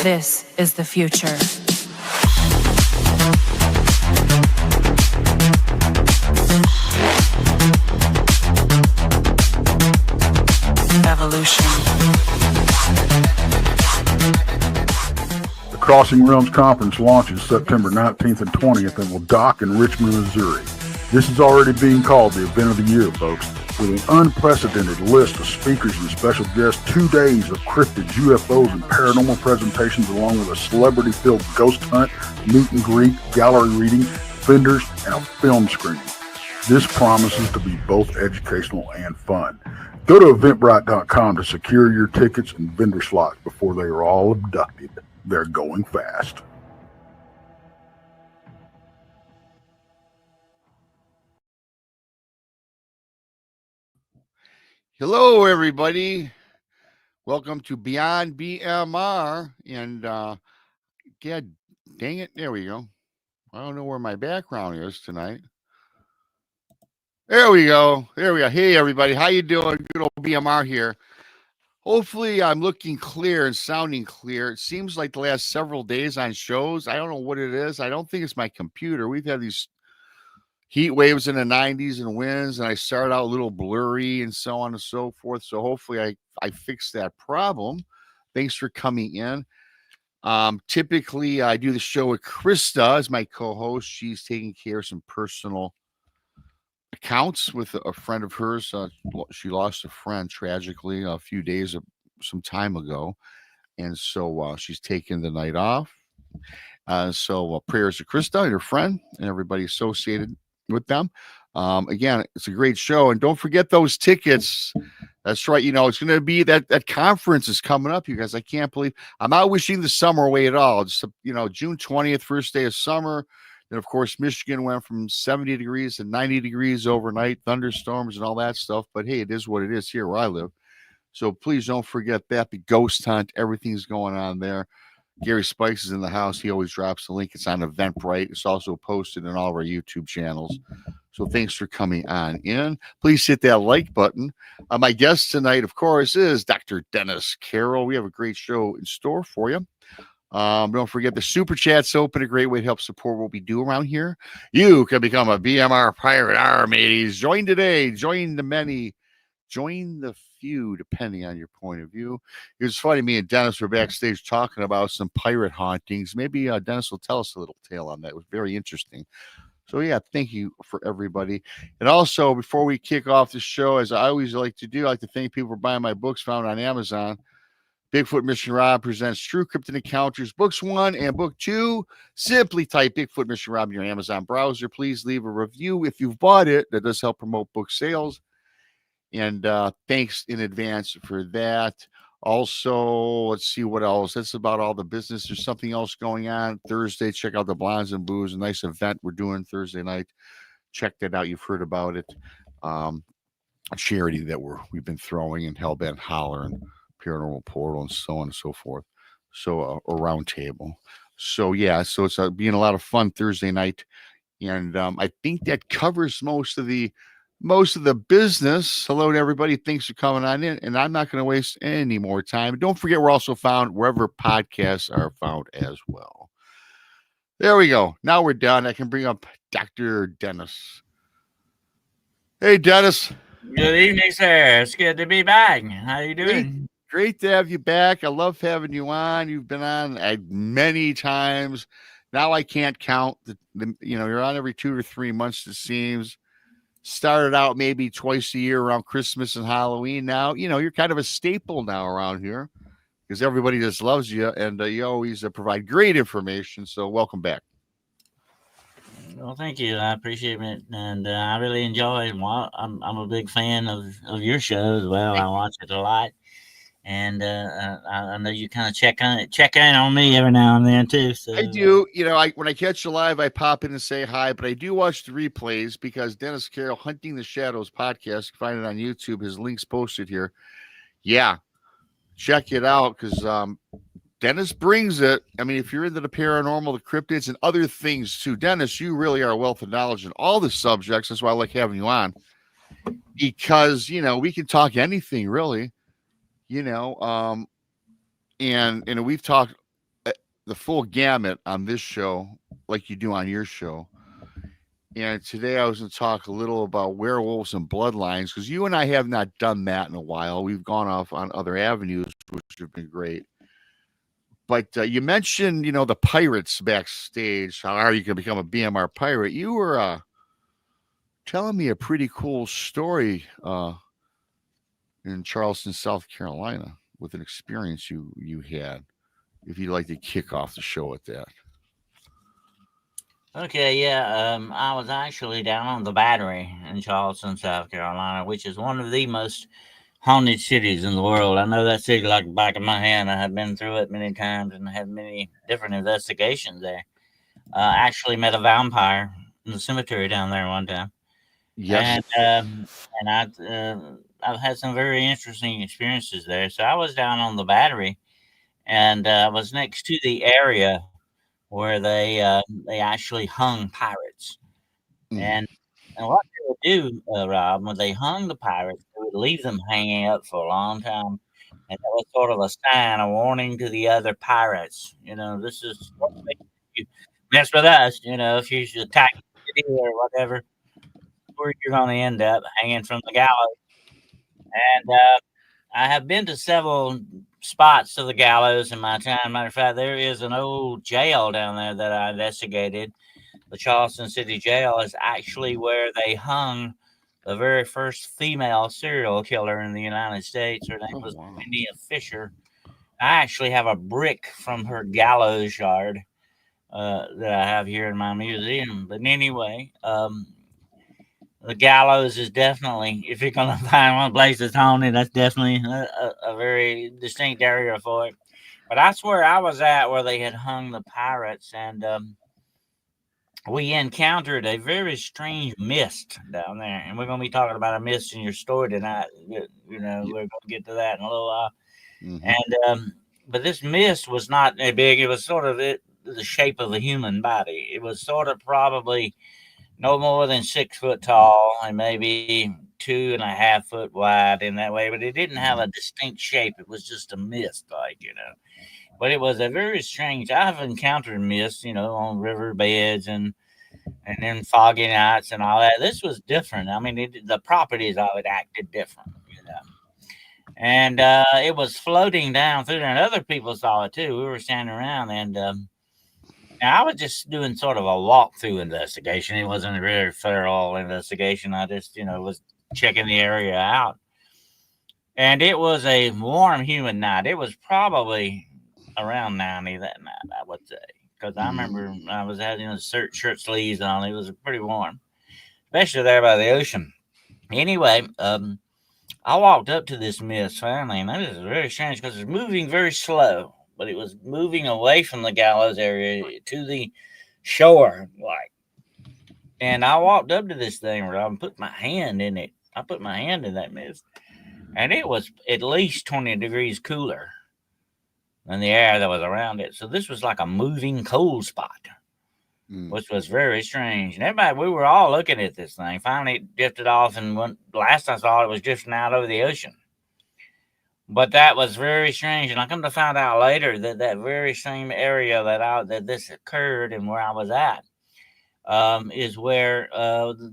This is the future. Evolution. The Crossing Realms Conference launches September 19th and 20th and will dock in Richmond, Missouri. This is already being called the event of the year, folks. With an unprecedented list of speakers and special guests, 2 days of cryptids, UFOs, and paranormal presentations, along with a celebrity-filled ghost hunt, meet and greet, gallery reading, vendors, and a film screening. This promises to be both educational and fun. Go to Eventbrite.com to secure your tickets and vendor slots before they are all abducted. They're going fast. Hello, everybody. Welcome to Beyond BMR. And, God dang it. There we go. I don't know where my background is tonight. There we go. There we go. Hey, everybody. How you doing? Good old BMR here. Hopefully, I'm looking clear and sounding clear. It seems like the last several days on shows, I don't know what it is. I don't think it's my computer. We've had these heat waves in the 90s and winds, and I started out a little blurry and so on and so forth. So hopefully I fixed that problem. Thanks for coming in. Typically, I do the show with Krista as my co-host. She's taking care of some personal accounts with a friend of hers. She lost a friend tragically some time ago, and so she's taking the night off. So prayers to Krista and her friend and everybody associated with them. Again, it's a great show, and don't forget those tickets. That's right. It's going to be that conference is coming up, you guys. I can't believe I'm not wishing the summer away at all. Just June 20th, first day of summer. Then of course Michigan went from 70 degrees to 90 degrees overnight, thunderstorms and all that stuff. But hey, it is what it is here where I live. So please don't forget that. The ghost hunt, everything's going on there. Gary Spikes is in the house. He always drops the link. It's on Eventbrite. It's also posted in all of our YouTube channels. So thanks for coming on in. Please hit that like button. My guest tonight, of course, is Dr. Dennis Carroll. We have a great show in store for you. Don't forget the Super Chat's open, a great way to help support what we do around here. You can become a BMR Pirate Armies. Join today. Join the many. Join the few, depending on your point of view. It was funny, me and Dennis were backstage talking about some pirate hauntings. Maybe Dennis will tell us a little tale on that. It was very interesting. So, yeah, thank you for everybody. And also, before we kick off the show, as I always like to do, I like to thank people for buying my books found on Amazon. Bigfoot Mission Rob presents True Cryptid Encounters, Books 1 and Book 2. Simply type Bigfoot Mission Rob in your Amazon browser. Please leave a review if you've bought it. That does help promote book sales. And thanks in advance for that. Also, let's see what else. That's about all the business. There's something else going on Thursday. Check out the Blondes and Booze, a nice event we're doing Thursday night. Check that out. You've heard about it. A charity that we've been throwing in Hellbent Holler and Paranormal Portal and so on and so forth. So a round table. So yeah, so it's being a lot of fun Thursday night, and I think that covers most of the business. Hello to everybody. Thanks for coming on in. And I'm not going to waste any more time. Don't forget, we're also found wherever podcasts are found as well. There we go. Now we're done. I can bring up Dr. Dennis. Hey, Dennis. Good evening, sir. It's good to be back. How you doing? Great to have you back. I love having you on. You've been on many times. Now I can't count. You're on every 2 or 3 months, it seems. Started out maybe twice a year around Christmas and Halloween. Now, you're kind of a staple now around here because everybody just loves you, and you always provide great information. So welcome back. Well, thank you. I appreciate it, and I really enjoy it. Well, I'm a big fan of your show as well. I watch it a lot, and I know you kind of check in on me every now and then too. So I do. When I catch you live, I pop in and say hi, but I do watch the replays because Dennis Carroll Hunting the Shadows podcast. You can find it on YouTube. His link's posted here. Yeah, check it out because Dennis brings it. I mean, if you're into the paranormal, the cryptids, and other things too, Dennis, you really are a wealth of knowledge in all the subjects. That's why I like having you on, because we can talk anything really. And we've talked the full gamut on this show, like you do on your show. And today I was going to talk a little about werewolves and bloodlines because you and I have not done that in a while. We've gone off on other avenues, which have been great. But you mentioned, the pirates backstage. How are you going to become a BMR pirate? You were telling me a pretty cool story in Charleston, South Carolina, with an experience you had. If you'd like to kick off the show with that. Okay, yeah. I was actually down on the Battery in Charleston, South Carolina, which is one of the most haunted cities in the world. I know that city like the back of my hand. I have been through it many times and had many different investigations there. Actually met a vampire in the cemetery down there one time, Yes. and I've had some very interesting experiences there. So I was down on the Battery, and was next to the area where they actually hung pirates. Mm. And what they would do, Rob, when they hung the pirates, they would leave them hanging up for a long time, and that was sort of a sign, a warning to the other pirates. This is what if you mess with us. If you should attack the city or whatever, where you're going to end up hanging from the gallows. And I have been to several spots to the gallows in my time. Matter of fact, there is an old jail down there that I investigated. The Charleston City Jail is actually where they hung the very first female serial killer in the United States. Her name was Wow. Wendy Fisher. I actually have a brick from her gallows yard that I have here in my museum. But anyway, the gallows is definitely, if you're going to find one place that's haunted, that's definitely a very distinct area for it. But that's where I was at, where they had hung the pirates, and we encountered a very strange mist down there. And we're going to be talking about a mist in your story tonight. We're going to get to that in a little while. Mm-hmm. And but this mist was not big. It was sort of the shape of a human body. It was sort of probably no more than 6 foot tall and maybe 2.5 foot wide in that way, but it didn't have a distinct shape. It was just a mist, but it was a very strange. I've encountered mist, on river beds and then foggy nights and all that. This was different. I mean, the properties of it acted different, and it was floating down through there, and other people saw it too. We were standing around, and I was just doing sort of a walkthrough investigation. It wasn't a very thorough investigation. I just, was checking the area out. And it was a warm, humid night. It was probably around 90 that night, I would say. Because I remember I was having shirt sleeves on. It was pretty warm, especially there by the ocean. Anyway, I walked up to this mist finally, and that is very strange because it's moving very slow. But it was moving away from the gallows area to the shore, And I walked up to this thing, Rob, and put my hand in it. I put my hand in that mist, and it was at least 20 degrees cooler than the air that was around it. So this was like a moving cold spot, which was very strange. And we were all looking at this thing. Finally, it drifted off, and last I saw it was drifting out over the ocean. But that was very strange, and I come to find out later that very same area that this occurred and where I was at is where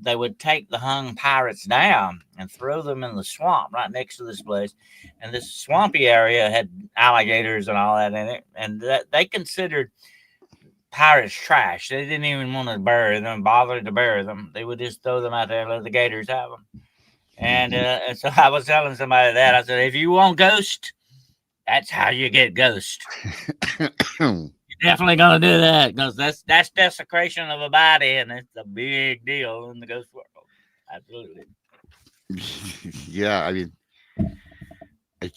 they would take the hung pirates down and throw them in the swamp right next to this place. And this swampy area had alligators and all that in it, and that they considered pirates trash. They didn't even want to bury them, bother to bury them. They would just throw them out there and let the gators have them. And so I was telling somebody that. I said, if you want ghost, that's how you get ghost. You're definitely going to do that because that's desecration of a body, and it's a big deal in the ghost world. Absolutely. Yeah, I mean, I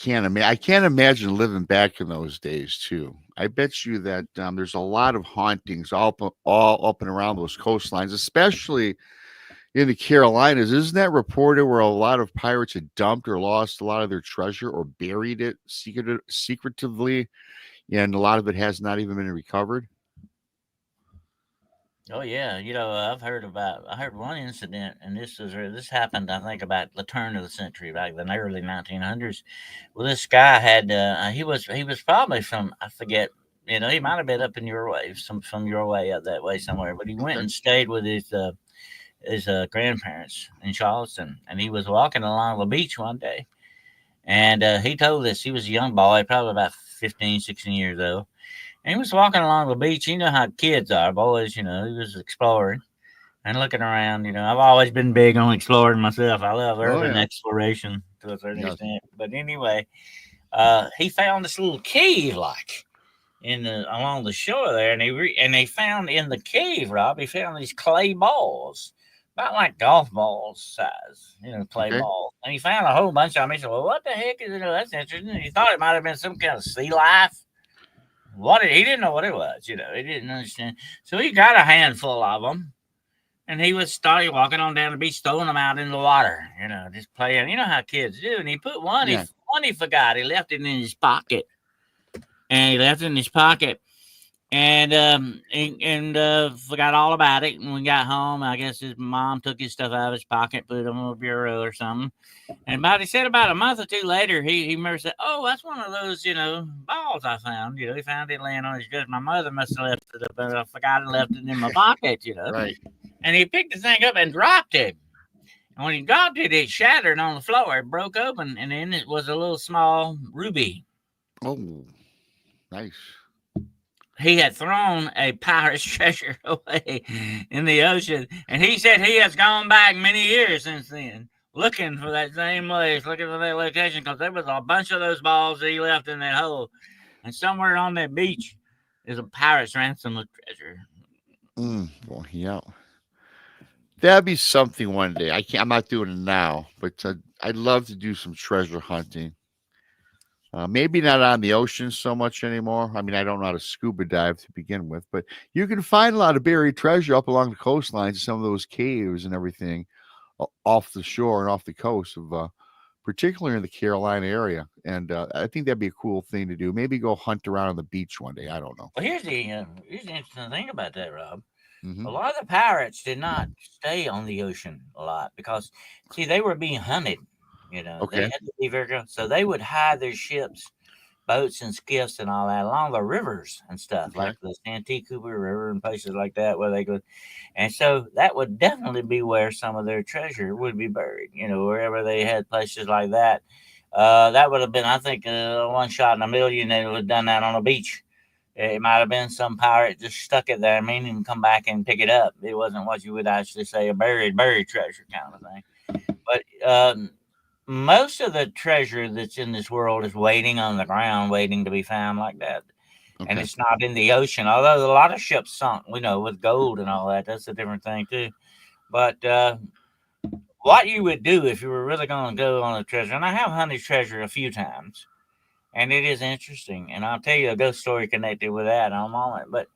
can't imagine living back in those days too. I bet you that there's a lot of hauntings all up and around those coastlines, especially in the Carolinas. Isn't that reported where a lot of pirates had dumped or lost a lot of their treasure or buried it secretively, and a lot of it has not even been recovered? Oh yeah, I heard one incident, and this happened, I think, about the turn of the century, back in the early 1900s. Well, this guy had he was probably from, I forget You know, he might have been up in your way, from your way up that way somewhere. But he went and stayed with his grandparents in Charleston, and he was walking along the beach one day, and he told us he was a young boy, probably about 15, 16 years old. And he was walking along the beach. You know how kids are, boys. You know, he was exploring and looking around. You know, I've always been big on exploring myself. I love urban exploration to a certain extent. But anyway, he found this little cave, like along the shore there, and they found in the cave, Rob. He found these clay balls, about like golf balls size, you know, clay balls. And he found a whole bunch of them. He said, "Well, what the heck is it? That's interesting." He thought it might have been some kind of sea life. He didn't know what it was, you know, he didn't understand. So he got a handful of them, and he started walking on down the beach, throwing them out in the water, you know, just playing. You know how kids do. And he put one, he forgot. He left it in his pocket, and forgot all about it. And when we got home, I guess his mom took his stuff out of his pocket, put it on the bureau or something. And he said about a month or two later, he said, "Oh, that's one of those, you know, balls I found." You know, he found it laying on his desk. My mother must have left it, but I forgot and left it in my pocket, you know. Right. And he picked the thing up and dropped it. And when he dropped it, it shattered on the floor. It broke open, and in it was a little small ruby. Oh, nice. He had thrown a pirate's treasure away in the ocean, and he said he has gone back many years since then, looking for that same place, looking for that location, because there was a bunch of those balls that he left in that hole, and somewhere on that beach is a pirate's ransom of treasure. Well, yeah, that'd be something one day. I'm not doing it now, but I'd love to do some treasure hunting. Maybe not on the ocean so much anymore. I mean, I don't know how to scuba dive to begin with, but you can find a lot of buried treasure up along the coastlines, some of those caves and everything off the shore and off the coast of, particularly in the Carolina area. And I think that'd be a cool thing to do. Maybe go hunt around on the beach one day. I don't know. Well, here's the interesting thing about that, Rob. A lot of the pirates did not stay on the ocean a lot because, see, they were being hunted. You know, they had to be very good. So they would hide their ships, boats and skiffs and all that along the rivers and stuff, like the Santee Cooper River and places like that where they could. And so that would definitely be where some of their treasure would be buried, you know, wherever they had places like that. That would have been, I think, one shot in a million that would have done that on a beach. It might have been some pirate just stuck it there, meaning to come back and pick it up. It wasn't what you would actually say a buried treasure kind of thing. But most of the treasure that's in this world is waiting on the ground, waiting to be found like that. And it's not in the ocean, although a lot of ships sunk, you know, with gold and all that. That's a different thing, too. But what you would do if you were really going to go on a treasure, and I have hunted treasure a few times, and it is interesting. And I'll tell you a ghost story connected with that in a moment. But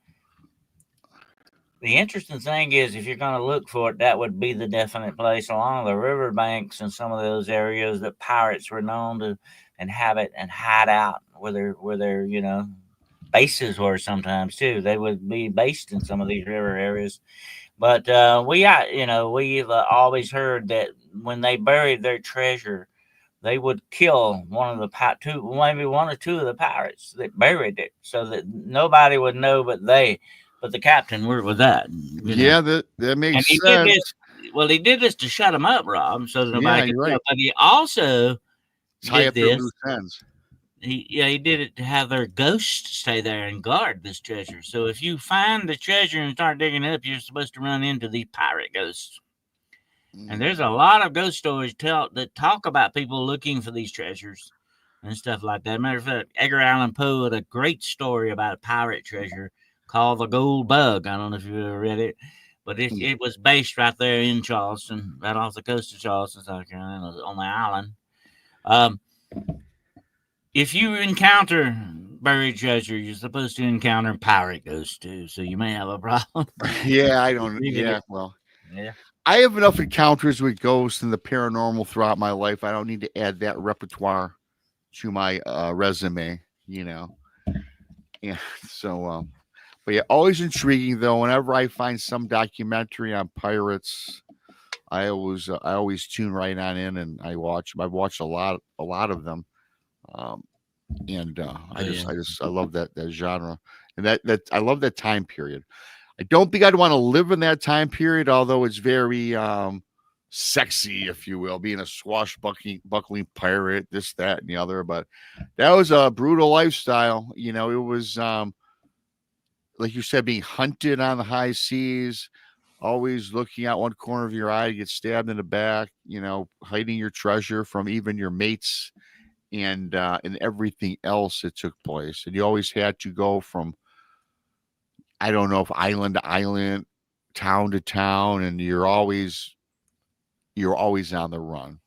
the interesting thing is, if you're going to look for it, that would be the definite place along the riverbanks and some of those areas that pirates were known to inhabit and hide out, where their you know, bases were sometimes too. They would be based in some of these river areas. But we've always heard that when they buried their treasure, they would kill one or two of the pirates that buried it, so that nobody would know but the captain was that. Yeah, that makes sense. He did this to shut him up, Rob, so that nobody could tell. But he also tie up their loose ends. He did it to have their ghosts stay there and guard this treasure. So if you find the treasure and start digging it up, you're supposed to run into these pirate ghosts. And there's a lot of ghost stories that talk about people looking for these treasures and stuff like that. Matter of fact, Edgar Allan Poe had a great story about a pirate treasure called The Gold Bug. I don't know if you ever read it, but it was based right there in Charleston, right off the coast of Charleston, South Carolina, on the island. If you encounter buried treasure, you're supposed to encounter pirate ghosts too, so you may have a problem. Yeah, I don't. Yeah, well, yeah. I have enough encounters with ghosts and the paranormal throughout my life. I don't need to add that repertoire to my resume, you know. Yeah, so, but yeah, always intriguing though. Whenever I find some documentary on pirates, I always tune right on in and I watch. I've watched a lot of them. And Oh, yeah. I love that genre, and that I love that time period. I don't think I'd want to live in that time period, although it's very sexy, if you will, being a swashbuckling pirate, this, that, and the other. But that was a brutal lifestyle. You know, it was like you said, being hunted on the high seas, always looking out one corner of your eye to get stabbed in the back, you know, hiding your treasure from even your mates and everything else that took place. And you always had to go from, I don't know, if island to island, town to town, and you're always on the run.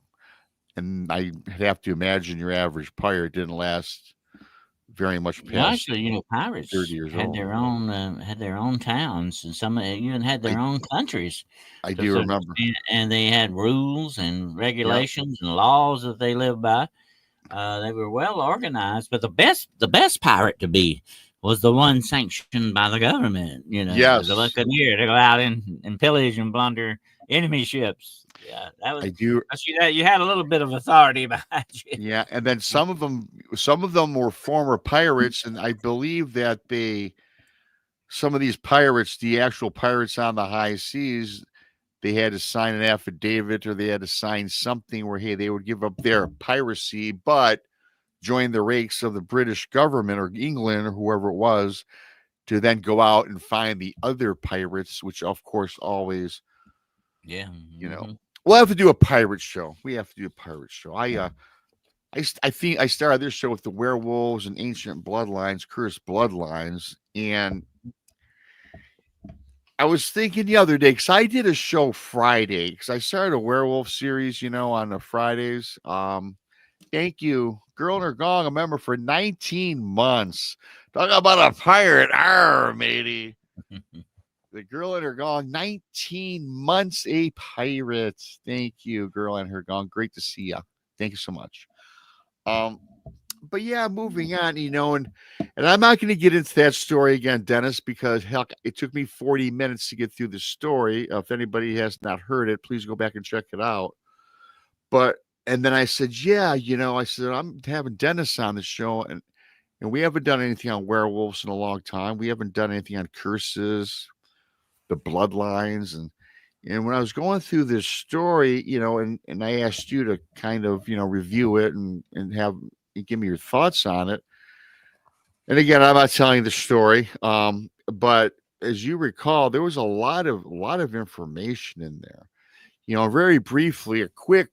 And I have to imagine your average pirate didn't last very much Well, past actually, 30 pirates years had old. had their own towns, and some even had I their own countries I to a do certain remember. extent, and they had rules and Yeah, regulations and laws that they lived by. They were well organized, but the best pirate to be was the one sanctioned by the government. You know, the yes, buccaneer to go out and pillage and plunder enemy ships. Yeah, that was. I do. I see that you had a little bit of authority behind you. Yeah, and then some of them were former pirates, and I believe that some of these pirates, the actual pirates on the high seas, they had to sign an affidavit or they had to sign something where, hey, they would give up their piracy, but join the ranks of the British government or England or whoever it was to then go out and find the other pirates, which of course always, Yeah. you know, Mhm. we'll have to do a pirate show. We have to do a pirate show. I think I started this show with the werewolves and ancient bloodlines, cursed bloodlines, and I was thinking the other day because I did a show Friday because I started a werewolf series, you know, on the Fridays. Thank you, Girl and Her Gong, a member for 19 months. Talk about a pirate, matey. The Girl and Her Gong, 19 months a pirate. Thank you, Girl and Her Gong. Great to see you. Thank you so much. Um, but yeah, moving on, you know, and I'm not going to get into that story again, Dennis, because heck, it took me 40 minutes to get through the story. If anybody has not heard it, please go back and check it out. But and then I said, yeah, you know, I said I'm having Dennis on the show, and we haven't done anything on werewolves in a long time. We haven't done anything on curses, the bloodlines, and when I was going through this story, you know, and I asked you to kind of, you know, review it and have give me your thoughts on it. And again, I'm not telling the story, but as you recall, there was a lot of information in there. You know, very briefly, a quick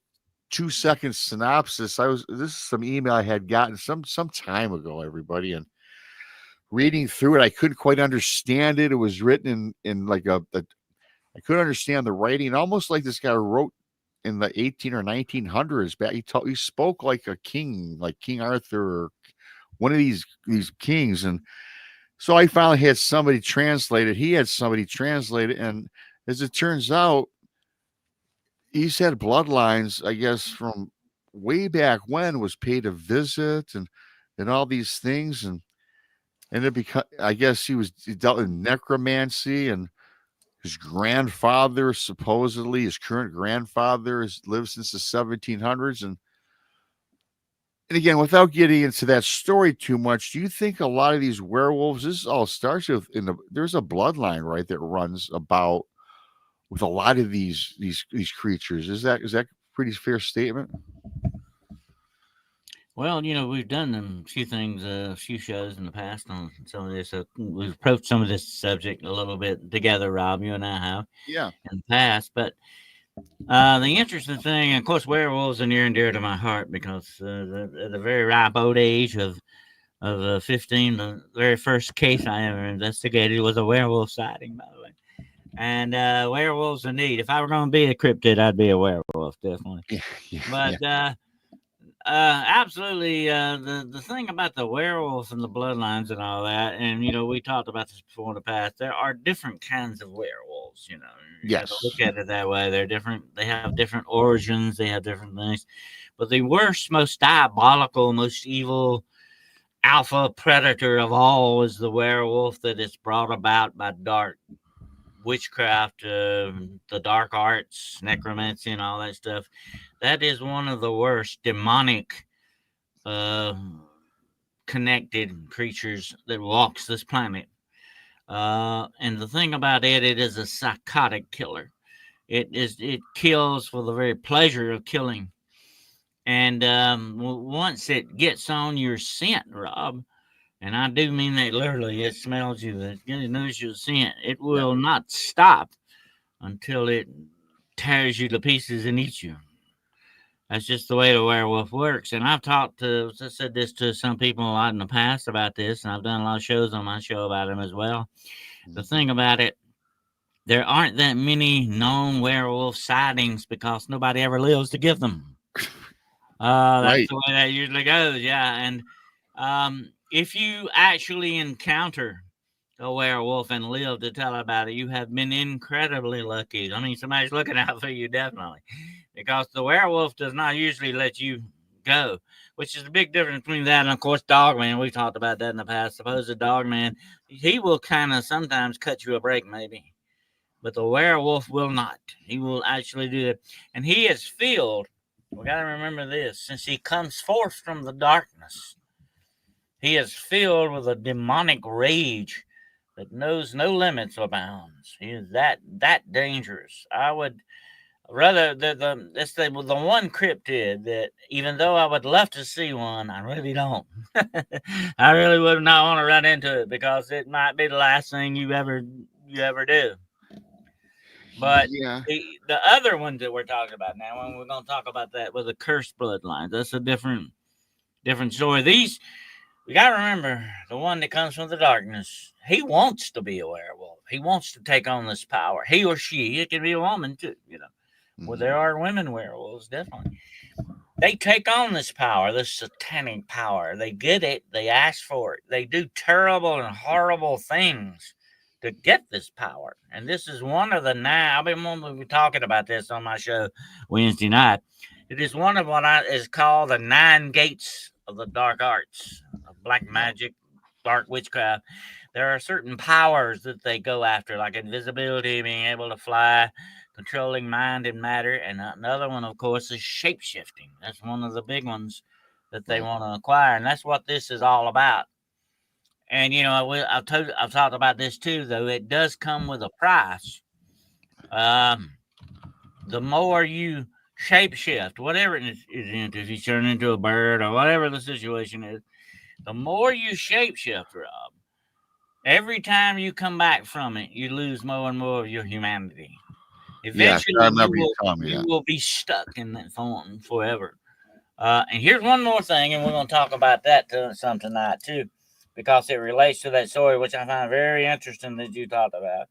2 second synopsis. This is some email I had gotten some time ago, everybody, and reading through it, I couldn't quite understand it. It was written in like I couldn't understand the writing, almost like this guy wrote in the 18 or 1900s. Back, he spoke like a king, like King Arthur, or one of these kings. And so I finally had somebody translate it. He had somebody translate it, and as it turns out, he's had bloodlines, I guess, from way back when, was paid a visit and all these things, and it become, I guess he dealt in necromancy, and his grandfather, supposedly his current grandfather, has lived since the 1700s. And again, without getting into that story too much, do you think a lot of these werewolves, this all starts with there's a bloodline, right, that runs about with a lot of these creatures? Is that a pretty fair statement? Well, you know, we've done a few things, a few shows in the past on some of this. We've approached some of this subject a little bit together, Rob. You and I have Yeah. in the past. But the interesting thing, of course, werewolves are near and dear to my heart because at the very ripe old age of 15, the very first case I ever investigated was a werewolf sighting, by the way. And werewolves indeed. If I were going to be a cryptid, I'd be a werewolf, definitely. Yeah. Yeah. But Yeah. absolutely. The thing about the werewolves and the bloodlines and all that, and you know, we talked about this before in the past. There are different kinds of werewolves. You know, you got to Yes. look at it that way. They're different. They have different origins. They have different things. But the worst, most diabolical, most evil alpha predator of all is the werewolf that is brought about by dark witchcraft, the dark arts, necromancy, and all that stuff. That is one of the worst demonic uh, connected creatures that walks this planet. And the thing about it, it is a psychotic killer. It kills for the very pleasure of killing. And once it gets on your scent, Rob, and I do mean that literally, it smells you, it knows your scent. It will not stop until it tears you to pieces and eats you. That's just the way the werewolf works. And I've said this to some people a lot in the past about this, and I've done a lot of shows on my show about them as well. The thing about it, there aren't that many known werewolf sightings because nobody ever lives to give them. That's the way that usually goes, yeah. And if you actually encounter a werewolf and live to tell about it, you have been incredibly lucky. I mean, somebody's looking out for you, definitely, because the werewolf does not usually let you go, which is the big difference between that and, of course, Dogman. We've talked about that in the past. Suppose the Dogman, he will kind of sometimes cut you a break, maybe, but the werewolf will not. He will actually do it, and he is filled. We got to remember this: since he comes forth from the darkness, he is filled with a demonic rage that knows no limits or bounds. He is that dangerous. I would rather the one cryptid that, even though I would love to see one, I really don't. I really would not want to run into it because it might be the last thing you ever do. But the other ones that we're talking about now, when we're going to talk about that with the cursed bloodlines, that's a different story. These, we got to remember, the one that comes from the darkness, he wants to be a werewolf. He wants to take on this power. He or she, it can be a woman too, you know. Well, there are women werewolves, definitely. They take on this power, this satanic power. They get it. They ask for it. They do terrible and horrible things to get this power. And this is one of the 9. I've been talking about this on my show Wednesday night. It is one of what is called the 9 gates of the dark arts, of black magic, dark witchcraft. There are certain powers that they go after, like invisibility, being able to fly, controlling mind and matter. And another one, of course, is shape-shifting. That's one of the big ones that they want to acquire. And that's what this is all about. And, you know, I've talked about this too, though. It does come with a price. The more you shapeshift, whatever it is into, if you turn into a bird or whatever the situation is, the more you shapeshift, Rob, every time you come back from it, you lose more and more of your humanity. Eventually, you will be stuck in that form forever. And here's one more thing, and we're going to talk about that some tonight, too, because it relates to that story, which I find very interesting that you talked about.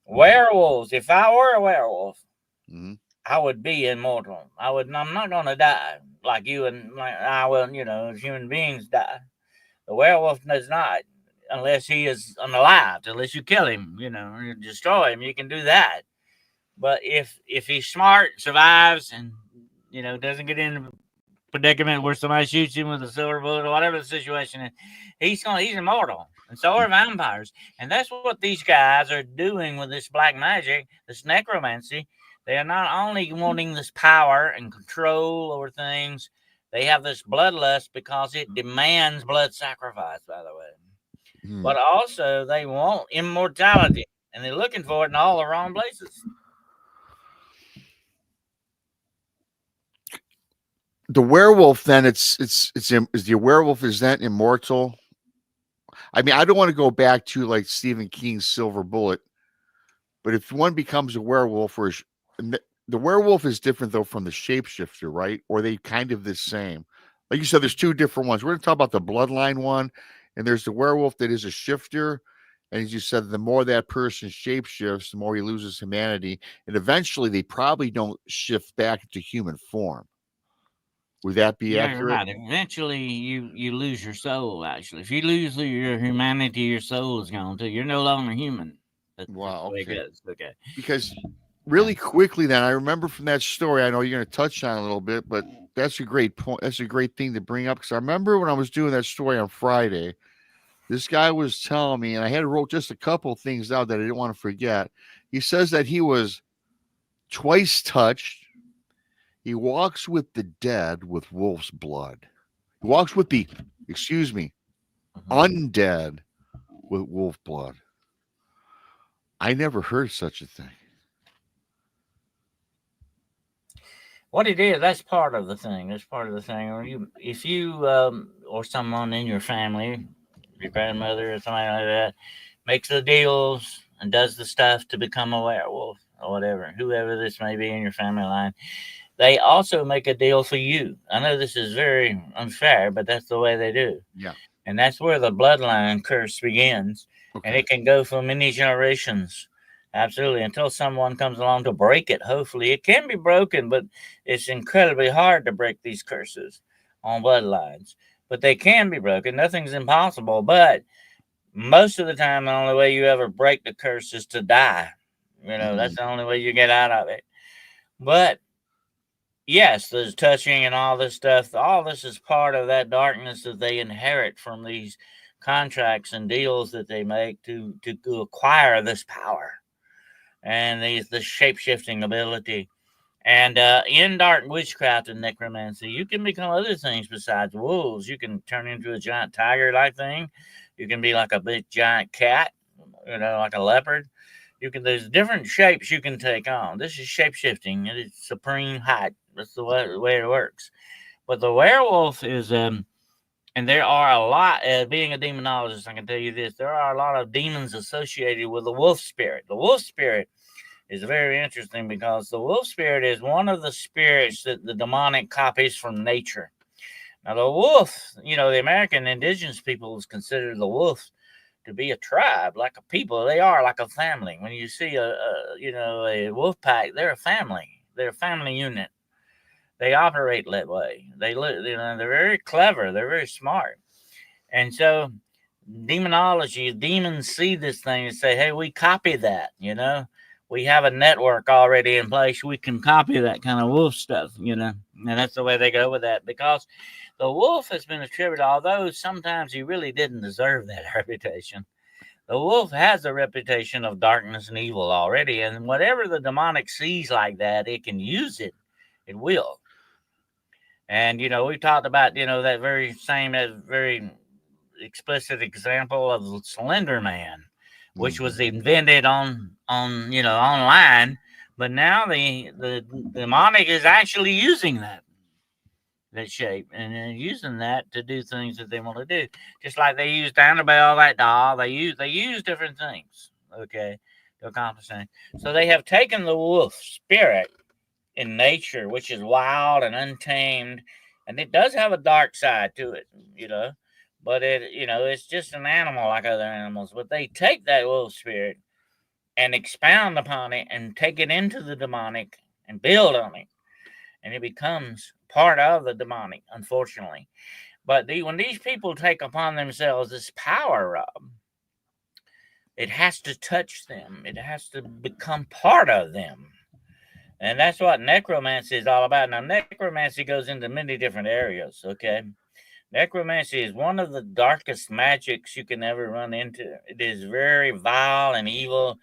Werewolves. If I were a werewolf, I would be immortal. I'm not going to die like you and like I will, you know, as human beings die. The werewolf does not, unless he is unalive, unless you kill him, you know, or destroy him. You can do that. But if he's smart, survives, and, you know, doesn't get in a predicament where somebody shoots him with a silver bullet or whatever the situation is, he's immortal. And so are vampires. And that's what these guys are doing with this black magic, this necromancy. They are not only wanting this power and control over things, they have this bloodlust because it demands blood sacrifice, by the way. But also they want immortality, and they're looking for it in all the wrong places. The werewolf, then, is the werewolf, is that immortal? I mean, I don't want to go back to like Stephen King's Silver Bullet, but if one becomes a werewolf, or the werewolf is different though from the shapeshifter, right? Or are they kind of the same? Like you said, there's 2 different ones. We're going to talk about the bloodline one, and there's the werewolf that is a shifter. And as you said, the more that person shapeshifts, the more he loses humanity, and eventually they probably don't shift back into human form. Would that be accurate? Right. Eventually, you lose your soul. Actually, if you lose your humanity, your soul is gone too. You're no longer human. Wow. Okay. Okay. Because really quickly, then, I remember from that story. I know you're going to touch on it a little bit, but that's a great point. That's a great thing to bring up, because I remember when I was doing that story on Friday, this guy was telling me, and I had to wrote just a couple of things out that I didn't want to forget. He says that he was twice touched. He walks with the dead with wolf's blood. He walks with the excuse me, undead with wolf blood. I never heard such a thing. What it is, that's part of the thing. That's part of the thing. Or if you or someone in your family, your grandmother or somebody like that, makes the deals and does the stuff to become a werewolf or whatever, whoever this may be in your family line, they also make a deal for you. I know this is very unfair, but that's the way they do. Yeah. And that's where the bloodline curse begins. Okay. And it can go for many generations. Absolutely. Until someone comes along to break it. Hopefully it can be broken, but it's incredibly hard to break these curses on bloodlines. But they can be broken. Nothing's impossible. But most of the time, the only way you ever break the curse is to die. You know, that's the only way you get out of it. But yes, there's touching and all this stuff. All this is part of that darkness that they inherit from these contracts and deals that they make to acquire this power and the shape-shifting ability. And in dark witchcraft and necromancy, you can become other things besides wolves. You can turn into a giant tiger-like thing. You can be like a big giant cat, you know, like a leopard. There's different shapes you can take on. This is shape-shifting. It's supreme height. That's the way it works. But the werewolf is, and there are a lot, being a demonologist, I can tell you this, there are a lot of demons associated with the wolf spirit. The wolf spirit is very interesting because the wolf spirit is one of the spirits that the demonic copies from nature. Now, the wolf, you know, the American indigenous peoples consider the wolf to be a tribe, like a people. They are like a family. When you see a wolf pack, they're a family. They're a family unit. They operate that way. They're very clever. They're very smart. And so demonology, demons see this thing and say, hey, we copy that, you know. We have a network already in place. We can copy that kind of wolf stuff, you know. And that's the way they go with that, because the wolf has been attributed, although sometimes he really didn't deserve that reputation. The wolf has a reputation of darkness and evil already, and whatever the demonic sees like that, it can use it. It will. And, you know, we talked about, you know, that very explicit example of Slender Man, which was invented on online, but now the demonic is actually using that shape and using that to do things that they want to do. Just like they used Annabelle, that doll, they use different things, okay, to accomplish things. So they have taken the wolf spirit in nature, which is wild and untamed, and it does have a dark side to it, you know, but it's just an animal like other animals. But they take that wolf spirit and expound upon it and take it into the demonic and build on it, and it becomes part of the demonic, unfortunately. But when these people take upon themselves this power, Rob, it has to touch them. It has to become part of them. And that's what necromancy is all about. Now, necromancy goes into many different areas, okay? Necromancy is one of the darkest magics you can ever run into. It is very vile and evil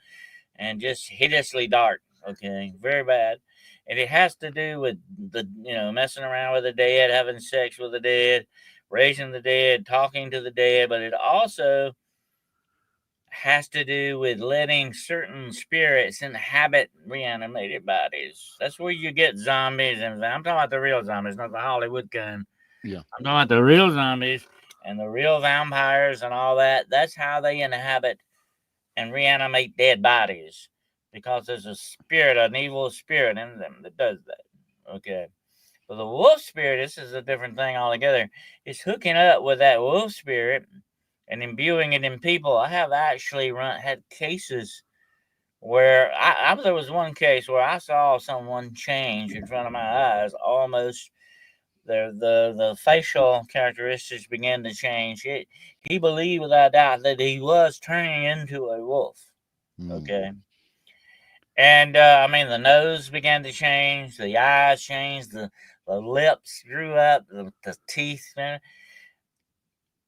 and just hideously dark, okay? Very bad. And it has to do with messing around with the dead, having sex with the dead, raising the dead, talking to the dead, but it also has to do with letting certain spirits inhabit reanimated bodies. That's where you get zombies, and I'm talking about the real zombies, not the Hollywood kind. Yeah. I'm talking about the real zombies and the real vampires and all that. That's how they inhabit and reanimate dead bodies, because there's a spirit, an evil spirit in them that does that. Okay. But the wolf spirit, this is a different thing altogether. It's hooking up with that wolf spirit and imbuing it in people. I have actually had cases where there was one case where I saw someone change in front of my eyes. Almost the facial characteristics began to change. He believed without doubt that he was turning into a wolf. Okay. And the nose began to change, the eyes changed, the lips grew up, the teeth.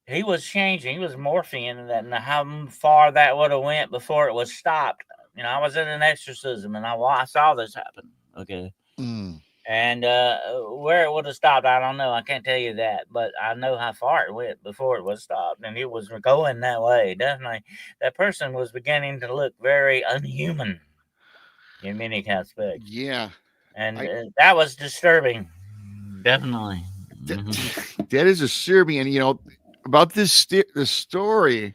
He was changing. He was morphing, and how far that would have went before it was stopped. I was in an exorcism, and I saw this happen. Okay. And where it would have stopped, I don't know. I can't tell you that, but I know how far it went before it was stopped, and it was going that way. Definitely, that person was beginning to look very unhuman in many aspects, Yeah. and I that was disturbing. Definitely. that, Mhm. that is disturbing. And about this story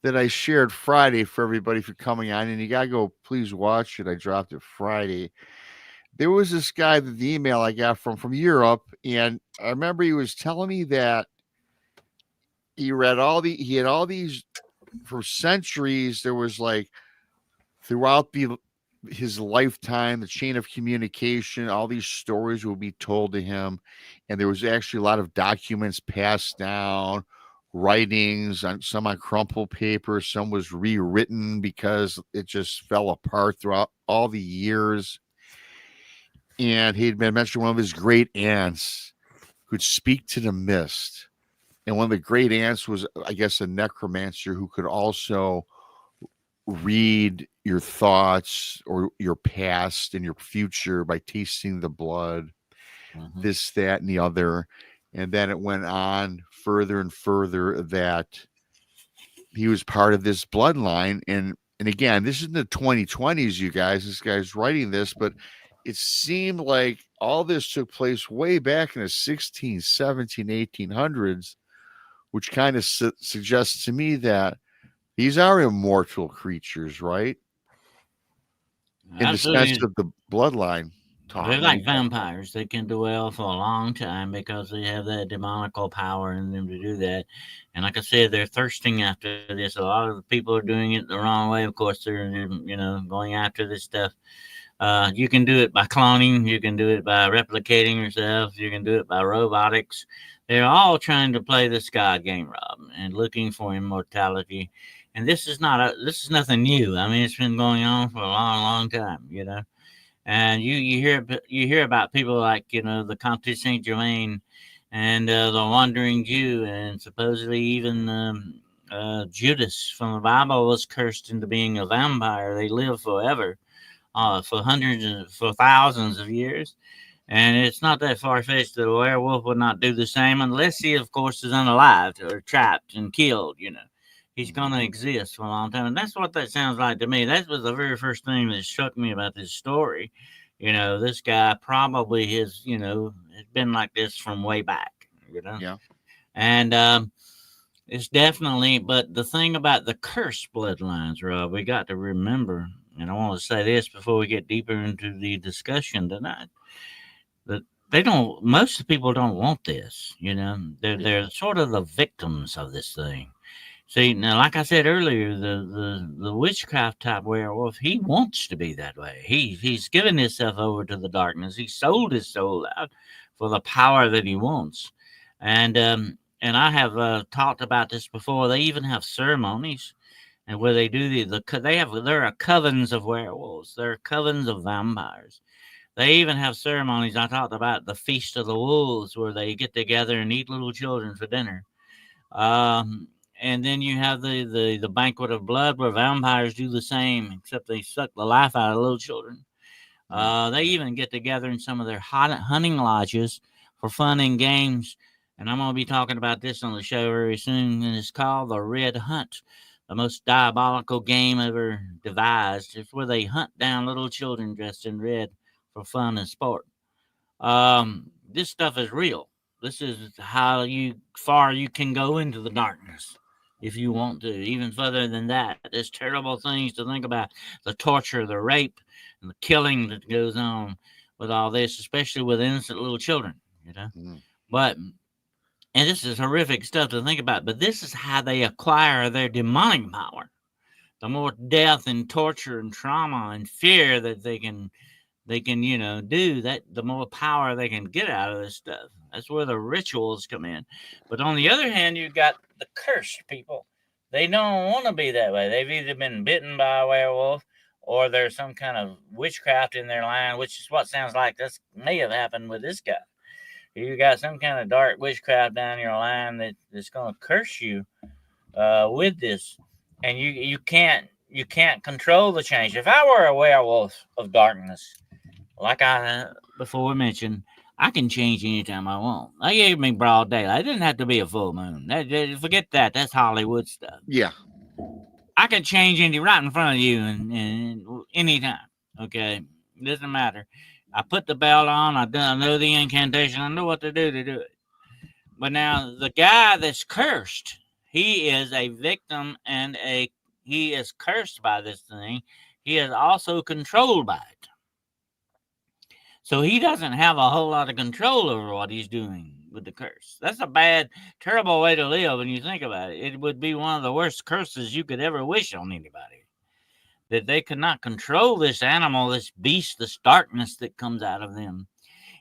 that I shared Friday for everybody for coming on, and you gotta go please watch it. I dropped it Friday. There was this guy that the email I got from Europe, and I remember he was telling me that he had all these for centuries. There was like throughout his lifetime, the chain of communication, all these stories will be told to him, and there was actually a lot of documents passed down, writings on some on crumpled paper, some was rewritten because it just fell apart throughout all the years. And he'd been mentioned one of his great aunts could speak to the mist. And one of the great aunts was, I guess, a necromancer who could also read your thoughts or your past and your future by tasting the blood, Mhm. this, that, and the other. And then it went on further and further that he was part of this bloodline. And again, this is in the 2020s, you guys. This guy's writing this, but it seemed like all this took place way back in the 16, 17, 1800s, which kind of suggests to me that these are immortal creatures, right? In the sense Absolutely. of the bloodline They're talking. like vampires. They can dwell for a long time because they have that demonical power in them to do that. And like I said, they're thirsting after this. A lot of the people are doing it the wrong way. Of course, they're going after this stuff. You can do it by cloning. You can do it by replicating yourself. You can do it by robotics. They're all trying to play this God game, Rob, and looking for immortality. And this is nothing new. I mean, it's been going on for a long, long time. And you hear about people like the Comte de Saint Germain and the Wandering Jew, and supposedly even Judas from the Bible was cursed into being a vampire. They live forever, for thousands of years. And it's not that far fetched that a werewolf would not do the same unless he, of course, is unalived or trapped and killed. He's going to exist for a long time. And that's what that sounds like to me. That was the very first thing that struck me about this story. This guy probably has been like this from way back. Yeah. And it's definitely, but the thing about the cursed bloodlines, Rob, we got to remember, and I want to say this before we get deeper into the discussion tonight, that most people don't want this. They're sort of the victims of this thing. See, now, like I said earlier, the witchcraft type werewolf, he wants to be that way. He's given himself over to the darkness. He sold his soul out for the power that he wants. And I have talked about this before. They even have ceremonies, and where they do there are covens of werewolves. There are covens of vampires. They even have ceremonies. I talked about the Feast of the Wolves, where they get together and eat little children for dinner. Um, and then you have the banquet of blood, where vampires do the same, except they suck the life out of little children. They even get together in some of their hunting lodges for fun and games. And I'm going to be talking about this on the show very soon. And it's called the Red Hunt, the most diabolical game ever devised. It's where they hunt down little children dressed in red for fun and sport. This stuff is real. This is how far you can go into the darkness if you want to. Even further than that, there's terrible things to think about: the torture, the rape, and the killing that goes on with all this, especially with innocent little children. Mm. But and this is horrific stuff to think about. But this is how they acquire their demonic power. The more death and torture and trauma and fear that they can do that, the more power they can get out of this stuff. That's where the rituals come in. But on the other hand, you've got the cursed people. They don't want to be that way. They've either been bitten by a werewolf, or there's some kind of witchcraft in their line, which is what sounds like this may have happened with this guy. You got some kind of dark witchcraft down your line that's going to curse you with this, and you can't control the change. If I were a werewolf of darkness, like I before mentioned, I can change anytime I want. They gave me broad daylight. It didn't have to be a full moon. Forget that. That's Hollywood stuff. Yeah. I can change right in front of you and anytime. Okay, doesn't matter. I put the belt on. I know the incantation. I know what to do it. But now the guy that's cursed, he is a victim and he is cursed by this thing. He is also controlled by it. So he doesn't have a whole lot of control over what he's doing with the curse. That's a bad, terrible way to live when you think about it. It would be one of the worst curses you could ever wish on anybody. That they could not control this animal, this beast, this darkness that comes out of them.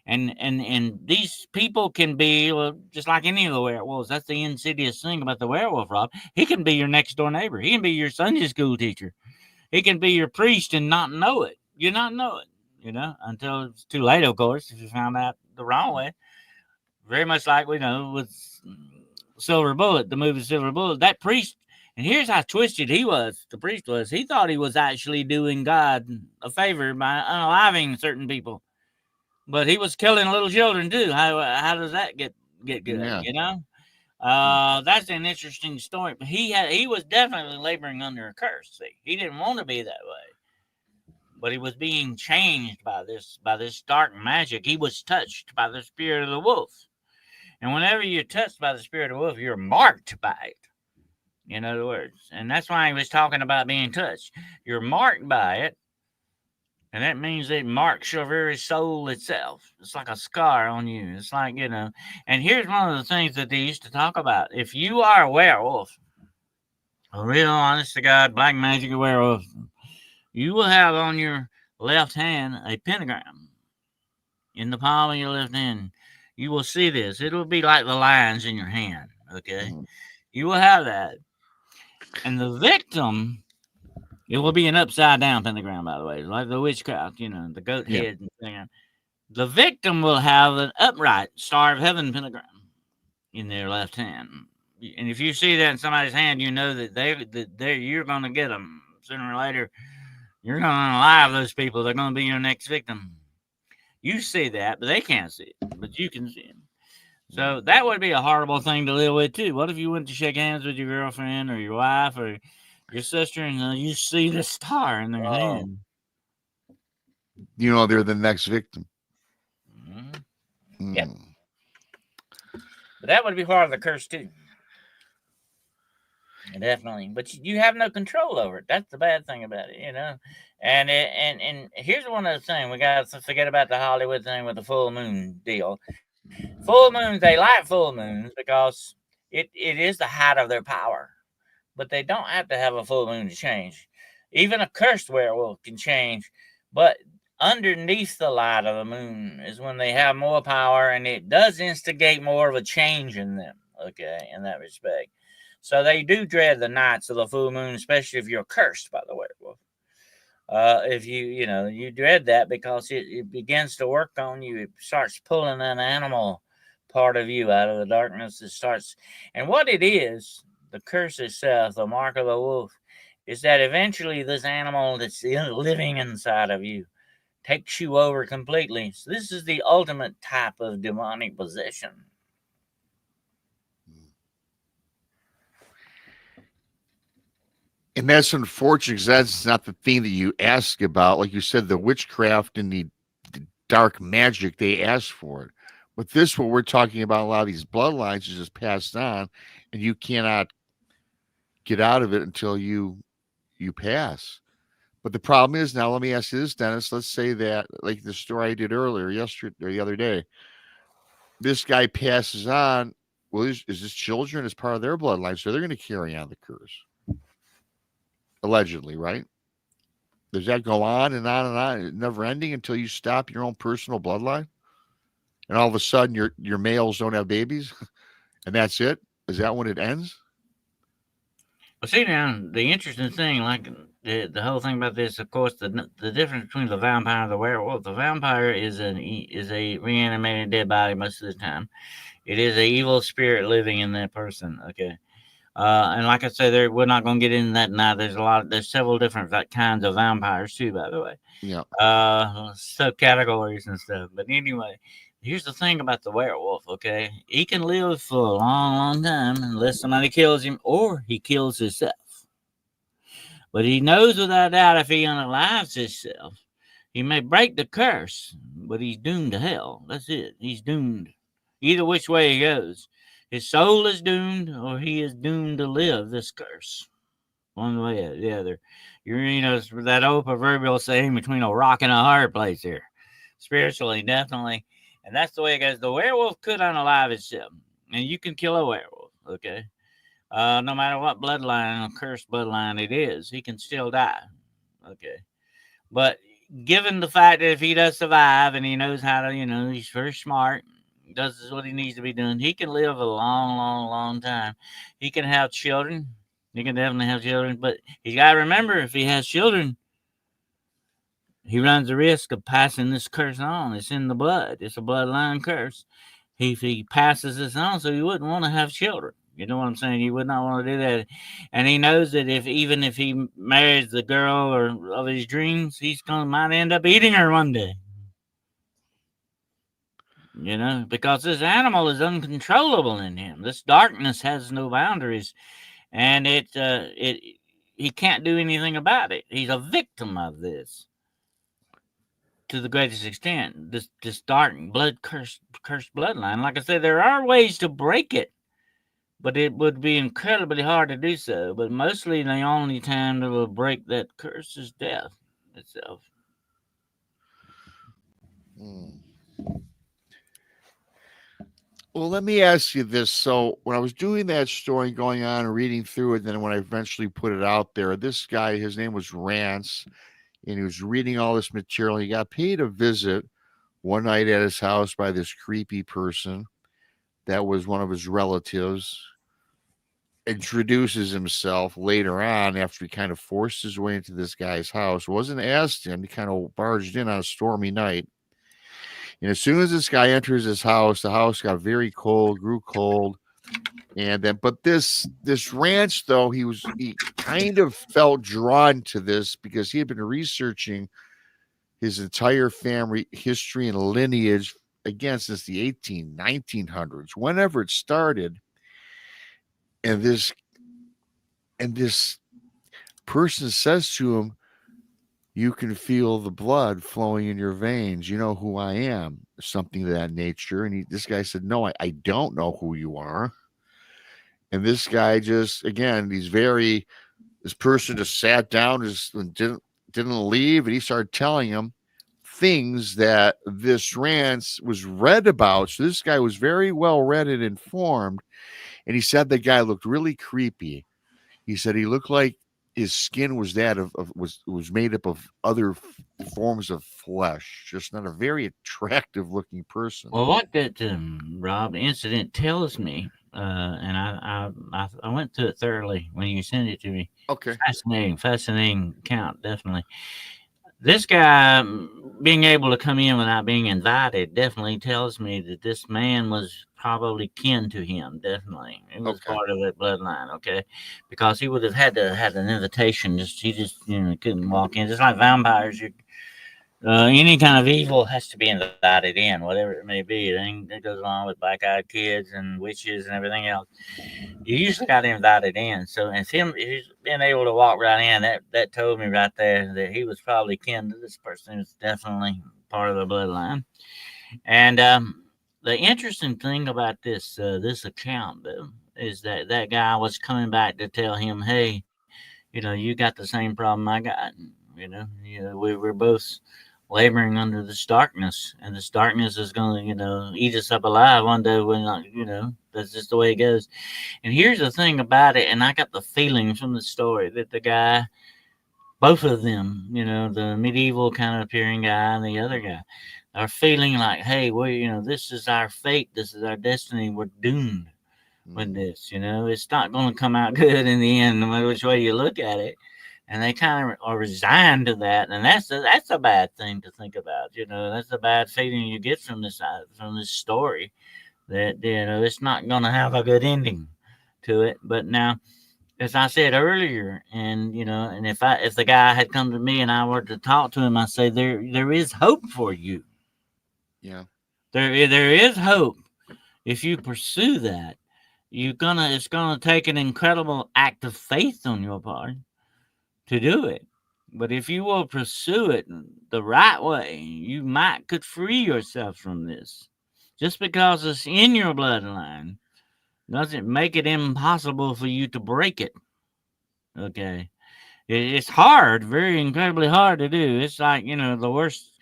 And these people can be, well, just like any of the werewolves. That's the insidious thing about the werewolf, Rob. He can be your next door neighbor. He can be your Sunday school teacher. He can be your priest and not know it. You not know it. Until it's too late, of course, if you found out the wrong way. Very much like we know with Silver Bullet, the movie Silver Bullet, that priest, and here's how twisted the priest was. He thought he was actually doing God a favor by unaliving certain people, but he was killing little children too. How does that get good? Yeah. That's an interesting story, but he was definitely laboring under a curse. See, he didn't want to be that way. But he was being changed by this dark magic. He was touched by the spirit of the wolf. And whenever you're touched by the spirit of the wolf, you're marked by it. In other words. And that's why he was talking about being touched. You're marked by it. And that means it marks your very soul itself. It's like a scar on you. It's like, and here's one of the things that they used to talk about. If you are a werewolf, a real honest to God black magic werewolf, you will have on your left hand a pentagram in the palm of your left hand. You will see this. It will be like the lines in your hand, okay? You will have that. And the victim, it will be an upside-down pentagram, by the way, like the witchcraft, the goat head. And the victim will have an upright Star of Heaven pentagram in their left hand. And if you see that in somebody's hand, you know that you're going to get them sooner or later. You're going to unalive those people. They're going to be your next victim. You see that, but they can't see it. But you can see it. So that would be a horrible thing to live with, too. What if you went to shake hands with your girlfriend or your wife or your sister and you see the star in their hand? They're the next victim. Mm-hmm. Yep. But that would be part of the curse, too. Definitely, but you have no control over it. That's the bad thing about it, And here's one other thing: we got to forget about the Hollywood thing with the full moon deal. Full moons, they like full moons because it is the height of their power, but they don't have to have a full moon to change. Even a cursed werewolf can change, but underneath the light of the moon is when they have more power, and it does instigate more of a change in them. Okay, in that respect. So they do dread the nights of the full moon, especially if you're cursed by the werewolf. If you dread that because it begins to work on you. It starts pulling an animal part of you out of the darkness. And what it is, the curse itself, the mark of the wolf, is that eventually this animal that's living inside of you takes you over completely. So this is the ultimate type of demonic possession. And that's unfortunate because that's not the thing that you ask about. Like you said, the witchcraft and the dark magic, they ask for it. But this, what we're talking about, a lot of these bloodlines is just passed on, and you cannot get out of it until you pass. But the problem is, now let me ask you this, Dennis. Let's say that, like the story I did earlier, yesterday or the other day, this guy passes on. Well, is his children as part of their bloodline, so they're going to carry on the curse. Allegedly, right? Does that go on and on and on, never ending until you stop your own personal bloodline? And all of a sudden your males don't have babies and that's it? Is that when it ends? Well, see now, the interesting thing, like the whole thing about this, of course, the difference between the vampire and the werewolf. The vampire is a reanimated dead body most of the time. It is an evil spirit living in that person, okay? And like I said, we're not going to get into that now. There's several different kinds of vampires too, by the way. Yeah. Subcategories and stuff. But anyway, here's the thing about the werewolf, okay? He can live for a long, long time unless somebody kills him or he kills himself. But he knows without doubt if he unalives himself, he may break the curse, but he's doomed to hell. That's it. He's doomed. Either which way he goes. His soul is doomed or he is doomed to live this curse. One way or the other. It's that old proverbial saying between a rock and a hard place here. Spiritually, definitely. And that's the way it goes. The werewolf could unalive itself. And you can kill a werewolf, okay? No matter what bloodline or cursed bloodline it is, he can still die, okay? But given the fact that if he does survive and he knows how to, he's very smart, does what he needs to be doing, he can live a long, long, long time. He can have children. He can definitely have children, but he's got to remember, if he has children, he runs the risk of passing this curse on. It's in the blood. It's a bloodline curse. If he passes this on, so he wouldn't want to have children. You know what I'm saying? He would not want to do that. And he knows that even if he marries the girl of his dreams, might end up eating her one day. Because this animal is uncontrollable in him. This darkness has no boundaries. And he can't do anything about it. He's a victim of this to the greatest extent. This dark cursed bloodline. Like I said, there are ways to break it, but it would be incredibly hard to do so. But mostly the only time that will break that curse is death itself. Well, let me ask you this. So when I was doing that story, going on and reading through it, then when I eventually put it out there, this guy, his name was Rance, and he was reading all this material. He got paid a visit one night at his house by this creepy person that was one of his relatives. Introduces himself later on after he kind of forced his way into this guy's house. Wasn't asked him. He kind of barged in on a stormy night. And as soon as this guy enters his house, the house got very cold, grew cold. And then, but this ranch, though, he kind of felt drawn to this because he had been researching his entire family history and lineage, again, since the 1900s, whenever it started. And this person says to him, "You can feel the blood flowing in your veins. You know who I am," something of that nature. And this guy said, "No, I don't know who you are." And this guy just, again, this person just sat down and didn't leave. And he started telling him things that this Rance was read about. So this guy was very well read and informed. And he said the guy looked really creepy. He said he looked like his skin was was made up of other forms of flesh, just not a very attractive looking person. Well, what that Rob incident tells me, and I went through it thoroughly when you sent it to me. Okay, fascinating account, definitely. This guy being able to come in without being invited definitely tells me that this man was probably kin to him. Definitely, it was part of that bloodline. Okay, because he would have had to have an invitation. He just couldn't walk in. Just like vampires, any kind of evil has to be invited in, whatever it may be. It goes along with black-eyed kids and witches and everything else. You usually got invited in. So, and he's being able to walk right in, that told me right there that he was probably kin to this person. He was definitely part of the bloodline. And the interesting thing about this account, though, is that guy was coming back to tell him, "Hey, you got the same problem I got. We're both laboring under this darkness, and this darkness is going to, eat us up alive one day. That's just the way it goes." And here's the thing about it, and I got the feeling from the story that the guy, both of them, the medieval kind of appearing guy and the other guy, are feeling like, "Hey, this is our fate. This is our destiny. We're doomed with this. It's not going to come out good in the end, no matter which way you look at it." And they kind of are resigned to that, and that's a bad thing to think about. That's a bad feeling you get from this story, that it's not going to have a good ending to it. But now, as I said earlier, and and if the guy had come to me and I were to talk to him, I say there is hope for you. Yeah. There is hope if you pursue that. It's gonna take an incredible act of faith on your part to do it. But if you will pursue it the right way, you could free yourself from this. Just because it's in your bloodline doesn't make it impossible for you to break it. Okay. It's hard, very incredibly hard to do. It's like, the worst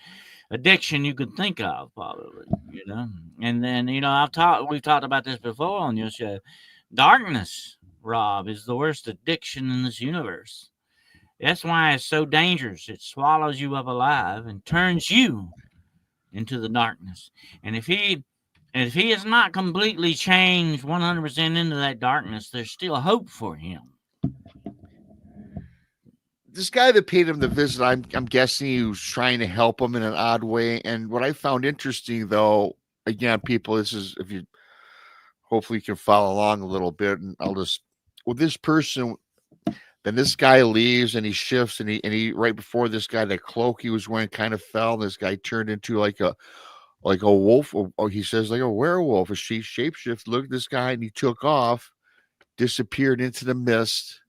addiction you could think of, probably, And then, we've talked about this before on your show. Darkness, Rob, is the worst addiction in this universe. That's why it's so dangerous. It swallows you up alive and turns you into the darkness. And if he is not completely changed 100% into that darkness, there's still hope for him. This guy that paid him the visit, I'm guessing he was trying to help him in an odd way. And what I found interesting, though, again, people, this is, if you hopefully you can follow along a little bit, and I'll just, with this person, then this guy leaves and he shifts, and he right before this guy, that cloak he was wearing kind of fell. This guy turned into like a wolf, or he says like a werewolf, a shapeshift. Look at this guy, and he took off, disappeared into the mist.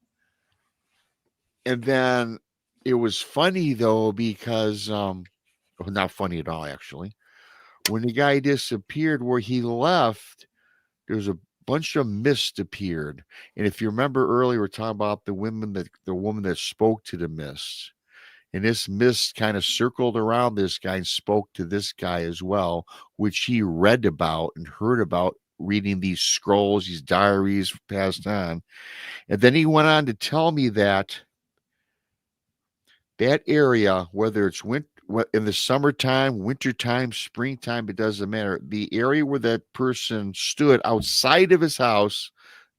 And then it was funny, though, because not funny at all, actually. When the guy disappeared, where he left, there was a bunch of mist appeared. And if you remember earlier, we were talking about the woman that spoke to the mist. And this mist kind of circled around this guy and spoke to this guy as well, which he read about and heard about, reading these scrolls, these diaries passed on. And then he went on to tell me that area, whether it's in the summertime, wintertime, springtime, it doesn't matter. The area where that person stood outside of his house,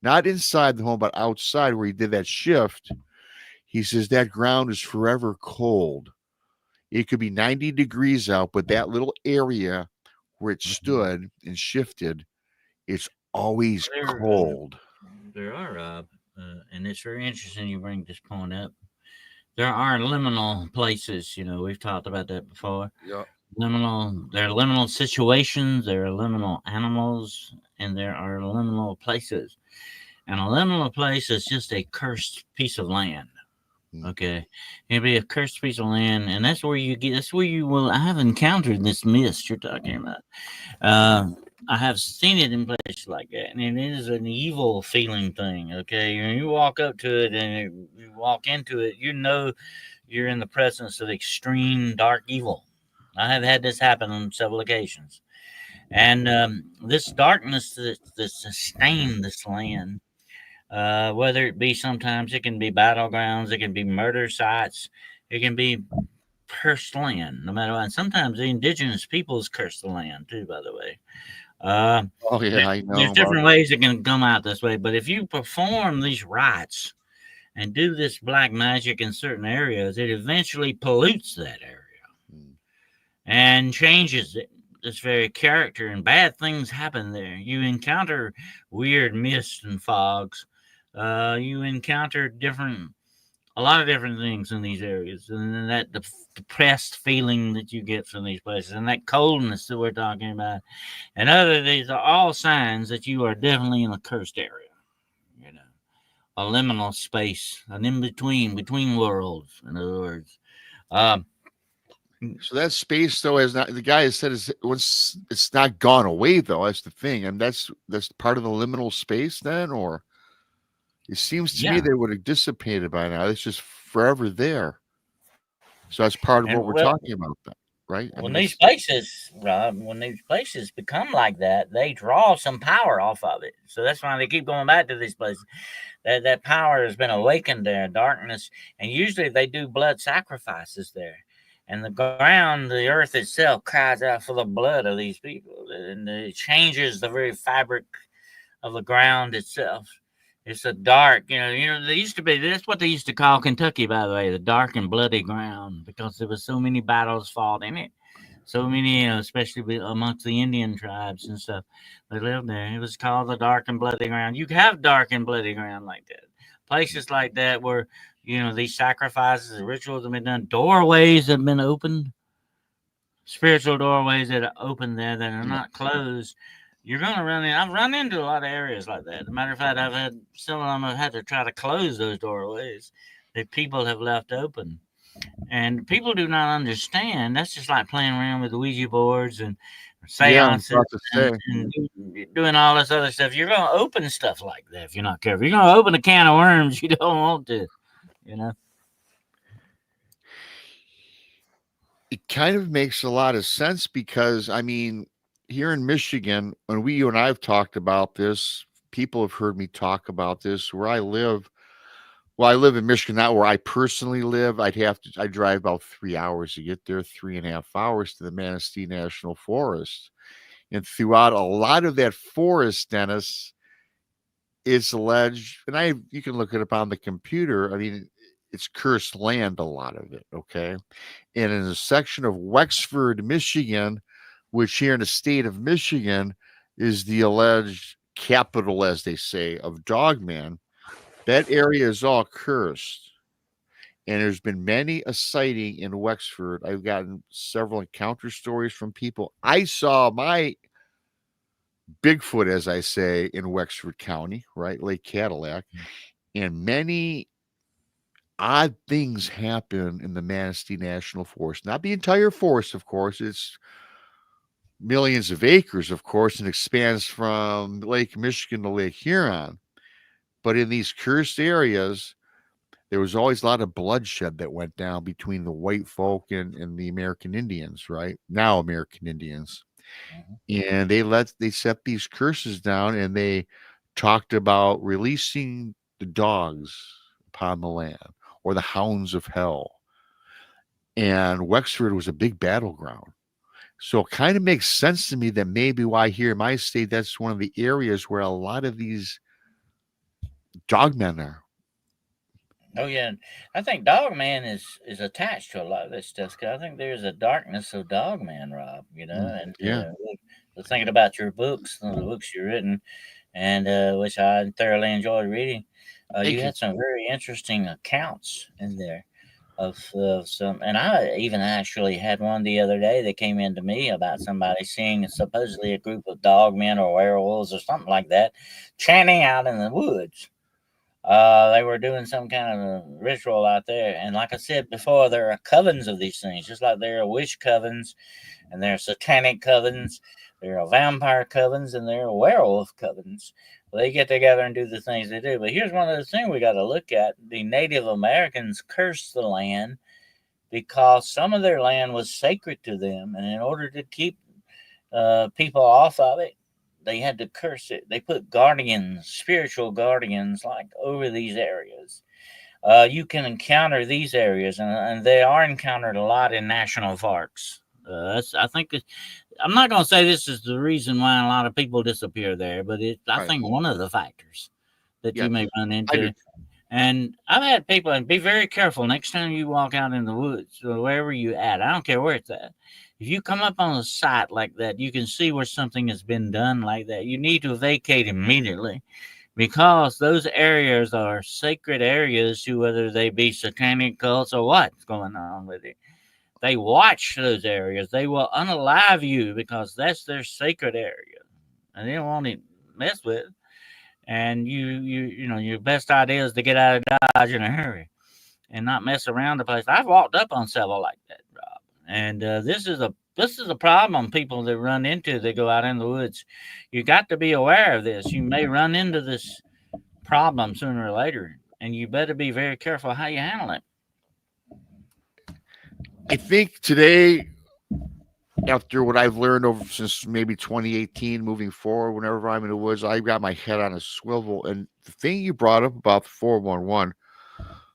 not inside the home, but outside where he did that shift, he says that ground is forever cold. It could be 90 degrees out, but that little area where it stood and shifted, it's always cold. There are, Rob, and it's very interesting you bring this point up. There are liminal places, we've talked about that before. Yeah. There are liminal situations, there are liminal animals, and there are liminal places. And a liminal place is just a cursed piece of land. Okay. It'll be a cursed piece of land, and that's where you will. I have encountered this mist you're talking about. I have seen it in places like that, and it is an evil feeling thing. Okay, when you walk up to it and you walk into it, you're in the presence of extreme dark evil. I have had this happen on several occasions, and this darkness that sustained this land, whether it be, sometimes it can be battlegrounds, it can be murder sites, it can be cursed land, no matter what. And sometimes the indigenous peoples curse the land too, by the way. I know. There's different ways it can come out this way, but if you perform these rites and do this black magic in certain areas, it eventually pollutes that area and changes it, this very character, and bad things happen there. You encounter weird mists and fogs. You encounter a lot of different things in these areas, and then that depressed feeling that you get from these places, and that coldness that we're talking about, and these are all signs that you are definitely in a cursed area, a liminal space, an between worlds, in other words. So that space, though, has not. The guy has said it's not gone away, though. That's the thing, and that's part of the liminal space, then, or it seems to me they would have dissipated by now. It's just forever there. So that's part of what we're talking about, then, right? These places, Rob, when these places become like that, they draw some power off of it. So that's why they keep going back to these places. That power has been awakened there, darkness, and usually they do blood sacrifices there. And the ground, the earth itself, cries out for the blood of these people, and it changes the very fabric of the ground itself. It's a dark, they used to be, that's what they used to call Kentucky, by the way, the dark and bloody ground, because there was so many battles fought in it. so many, especially amongst the Indian tribes and stuff, they lived there. It was called the dark and bloody ground. You have dark and bloody ground like that. Places like that where, these sacrifices and rituals have been done. Doorways have been opened. Spiritual doorways that are open there that are not closed. You're going to run in. I've run into a lot of areas like that. As a matter of fact, I've had some of them have had to try to close those doorways that people have left open. And people do not understand. That's just like playing around with the Ouija boards and seances and doing all this other stuff. You're going to open stuff like that if you're not careful. You're going to open a can of worms you don't want to, It kind of makes a lot of sense because, I mean, here in Michigan, when you and I have talked about this, people have heard me talk about this. Where I live, well, I live in Michigan, not where I personally live. I drive about 3 hours to get there, 3.5 hours to the Manistee National Forest. And throughout a lot of that forest, Dennis, it's alleged, and you can look it up on the computer. I mean, it's cursed land, a lot of it, okay? And in a section of Wexford, Michigan, which here in the state of Michigan is the alleged capital, as they say, of Dogman, that area is all cursed. And there's been many a sighting in Wexford. I've gotten several encounter stories from people. I saw my Bigfoot, as I say, in Wexford County, right? Lake Cadillac. And many odd things happen in the Manistee National Forest. Not the entire forest, of course. It's millions of acres, of course, and expands from Lake Michigan to Lake Huron. But in these cursed areas, there was always a lot of bloodshed that went down between the white folk and the American Indians, right? Now American Indians. And they set these curses down, and they talked about releasing the dogs upon the land, or the hounds of hell. And Wexford was a big battleground. So it kind of makes sense to me that maybe why here in my state, that's one of the areas where a lot of these dogmen are. Oh, yeah. I think Dogman is attached to a lot of this stuff, because I think there's a darkness of Dogman, Rob, and was thinking about your books, the books you've written, and which I thoroughly enjoyed reading. You had some very interesting accounts in there of some, and I even actually had one the other day that came into me about somebody seeing supposedly a group of dogmen or werewolves or something like that chanting out in the woods. They were doing some kind of a ritual out there. And like I said before, there are covens of these things, just like there are witch covens, and there are satanic covens, there are vampire covens, and there are werewolf covens. Well, they get together and do the things they do. But here's one of the things we got to look at. The Native Americans cursed the land because some of their land was sacred to them. And in order to keep people off of it, they had to curse it. They put guardians, spiritual guardians, like over these areas. You can encounter these areas, and they are encountered a lot in national parks. I think I'm not going to say this is the reason why a lot of people disappear there, but I think one of the factors that you may run into. And I've had people, and be very careful next time you walk out in the woods or wherever you at. I don't care where it's at. If you come up on a site like that, you can see where something has been done like that. You need to vacate immediately, because those areas are sacred areas to whether they be satanic cults or what's going on with it. They watch those areas. They will unalive you because that's their sacred area, and they don't want to mess with. And your best idea is to get out of Dodge in a hurry and not mess around the place. I've walked up on several like that, Rob. And this is a problem people that run into. They go out in the woods. You got to be aware of this. You may run into this problem sooner or later, and you better be very careful how you handle it. I think today, after what I've learned over since maybe 2018, moving forward, whenever I'm in the woods, I've got my head on a swivel. And the thing you brought up about 411,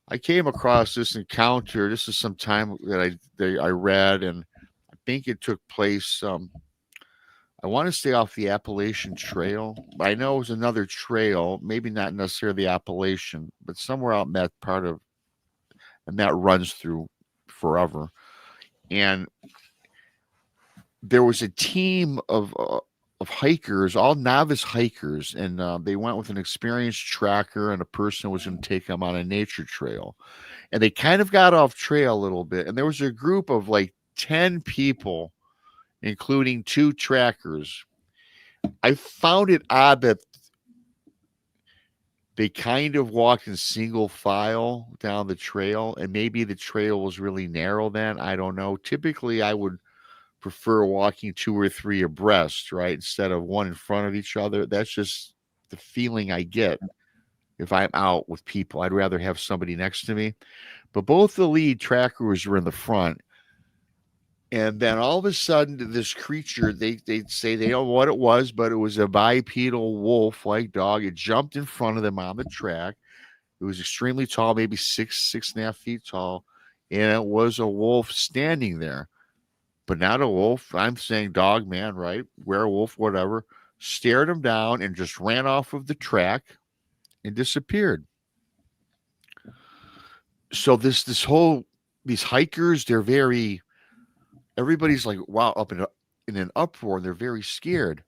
I came across this encounter. This is some time that I read, and I think it took place. I want to stay off the Appalachian Trail, but I know it was another trail, maybe not necessarily the Appalachian, but somewhere out in that part of, and that runs through forever. And there was a team of hikers, all novice hikers, and they went with an experienced tracker and a person who was going to take them on a nature trail. And they kind of got off trail a little bit. And there was a group of like 10 people, including 2 trackers. I found it odd that they kind of walked in single file down the trail, and maybe the trail was really narrow then. I don't know. Typically, I would prefer walking 2 or 3 abreast, right? Instead of one in front of each other. That's just the feeling I get if I'm out with people. I'd rather have somebody next to me. But both the lead trackers were in the front. And then all of a sudden, this creature, they'd say they don't know what it was, but it was a bipedal wolf-like dog. It jumped in front of them on the track. It was extremely tall, maybe 6.5 feet tall. And it was a wolf standing there. But not a wolf. I'm saying dog, man, right? Werewolf, whatever. Stared him down and just ran off of the track and disappeared. So these hikers, they're very, everybody's like, wow, up in an uproar. They're very scared.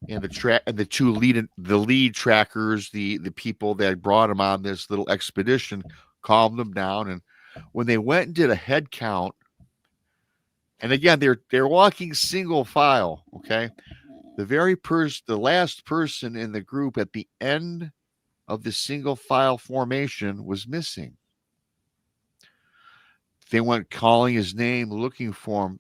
And the lead trackers, the people that brought them on this little expedition, calmed them down. And when they went and did a head count, and again, they're walking single file, okay? The last person in the group at the end of the single file formation was missing. They went calling his name, looking for him.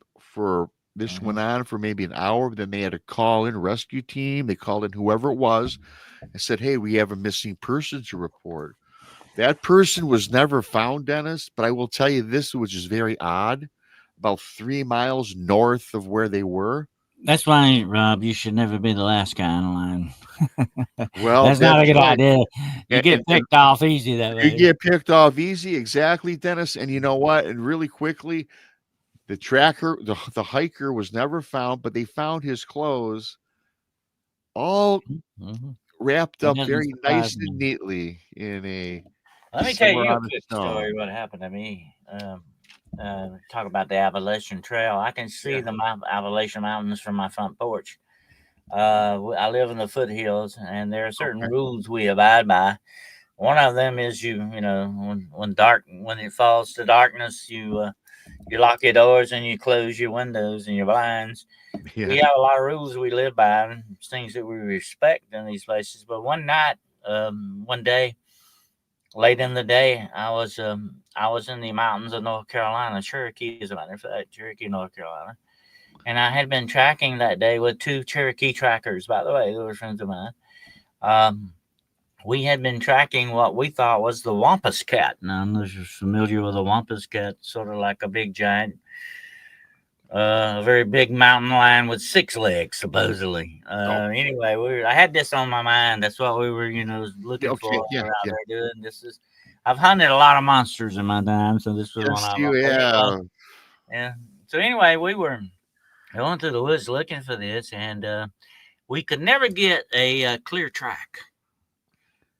This went on for maybe an hour. But then they had to call in a rescue team. They called in whoever it was and said, "Hey, we have a missing person to report." That person was never found, Dennis. But I will tell you this, which is very odd. About 3 miles north of where they were. That's why, Rob, you should never be the last guy in line. Well, that's not a good idea. You get picked off easy that way. You get picked off easy, exactly, Dennis. And you know what? And really quickly, the hiker was never found, but they found his clothes all wrapped up very nice and neatly in a. Let me tell you a quick story. What happened to me? Talk about the Appalachian Trail. I can see the Appalachian Mountains from my front porch. I live in the foothills, and there are certain rules we abide by. One of them is when it falls to darkness, you lock your doors and you close your windows and your blinds. Yeah. We have a lot of rules we live by, and things that we respect in these places. But one night, one day, late in the day, I was in the mountains of North Carolina, Cherokee, as a matter of fact, Cherokee, North Carolina. And I had been tracking that day with 2 Cherokee trackers, by the way. They were friends of mine. We had been tracking what we thought was the wampus cat. Now, I'm not familiar with a wampus cat, sort of like a big giant, a very big mountain lion with 6 legs, supposedly. Anyway, I had this on my mind. That's what we were, looking for around there doing. I've hunted a lot of monsters in my time, so this was one of them. Yeah. So anyway, we were going through the woods looking for this, and we could never get a clear track.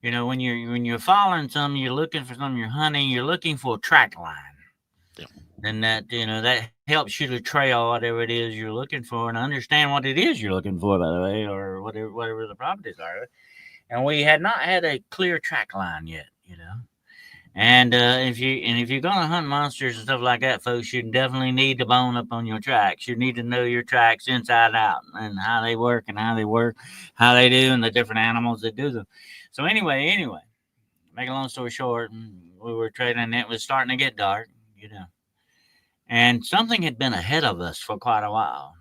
When you're following something, you're looking for something, you're hunting, you're looking for a track line. Yeah. And that, that helps you to trail whatever it is you're looking for and understand what it is you're looking for, by the way, or whatever the properties are. And we had not had a clear track line yet, And if you're gonna hunt monsters and stuff like that, folks, you definitely need to bone up on your tracks. You need to know your tracks inside out and how they work, how they do, and the different animals that do them. So anyway, make a long story short, we were trading, and it was starting to get dark, and something had been ahead of us for quite a while.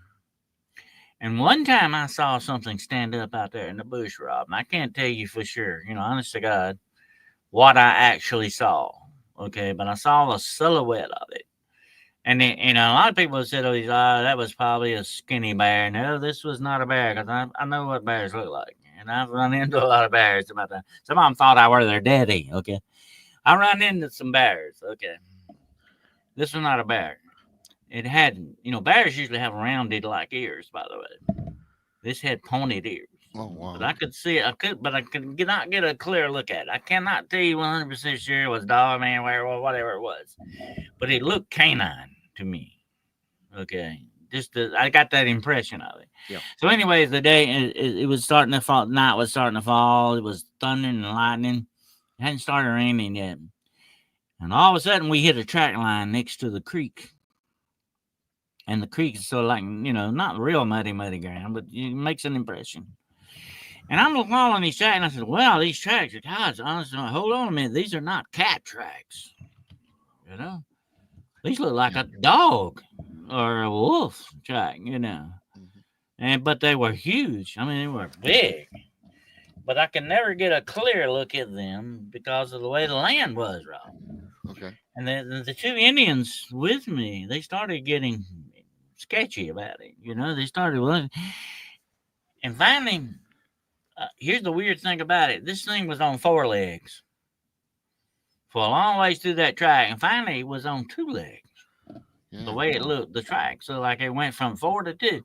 And one time I saw something stand up out there in the bush, Rob, and I can't tell you for sure, honest to God, what I actually saw. Okay, but I saw a silhouette of it. And a lot of people said, "Oh, that was probably a skinny bear." No, this was not a bear, because I know what bears look like. And I've run into a lot of bears about that. Some of them thought I were their daddy. Okay, I run into some bears. Okay, this was not a bear. It had, bears usually have rounded like ears. By the way, this had pointed ears. Oh wow! But I could see it. I could not get a clear look at it. I cannot tell you 100% sure it was dog, man, werewolf, whatever it was. But it looked canine to me. Okay, I got that impression of it. Yeah. So, anyways, the day it was starting to fall. Night was starting to fall. It was thundering and lightning. It hadn't started raining yet, and all of a sudden we hit a track line next to the creek. And the creek is sort of like, not real muddy ground, but it makes an impression. And I'm following these tracks, and I said, "Wow, these tracks are tight." Honestly, hold on a minute. These are not cat tracks. These look like a dog or a wolf track. But they were huge. I mean, they were big. But I could never get a clear look at them because of the way the land was, Rob. Okay. And the two Indians with me, they started getting sketchy about it. They started looking. And finally, here's the weird thing about it. This thing was on 4 legs for a long ways through that track. And finally, it was on 2 legs. Yeah. The way it looked, the track. So, like, it went from 4 to 2.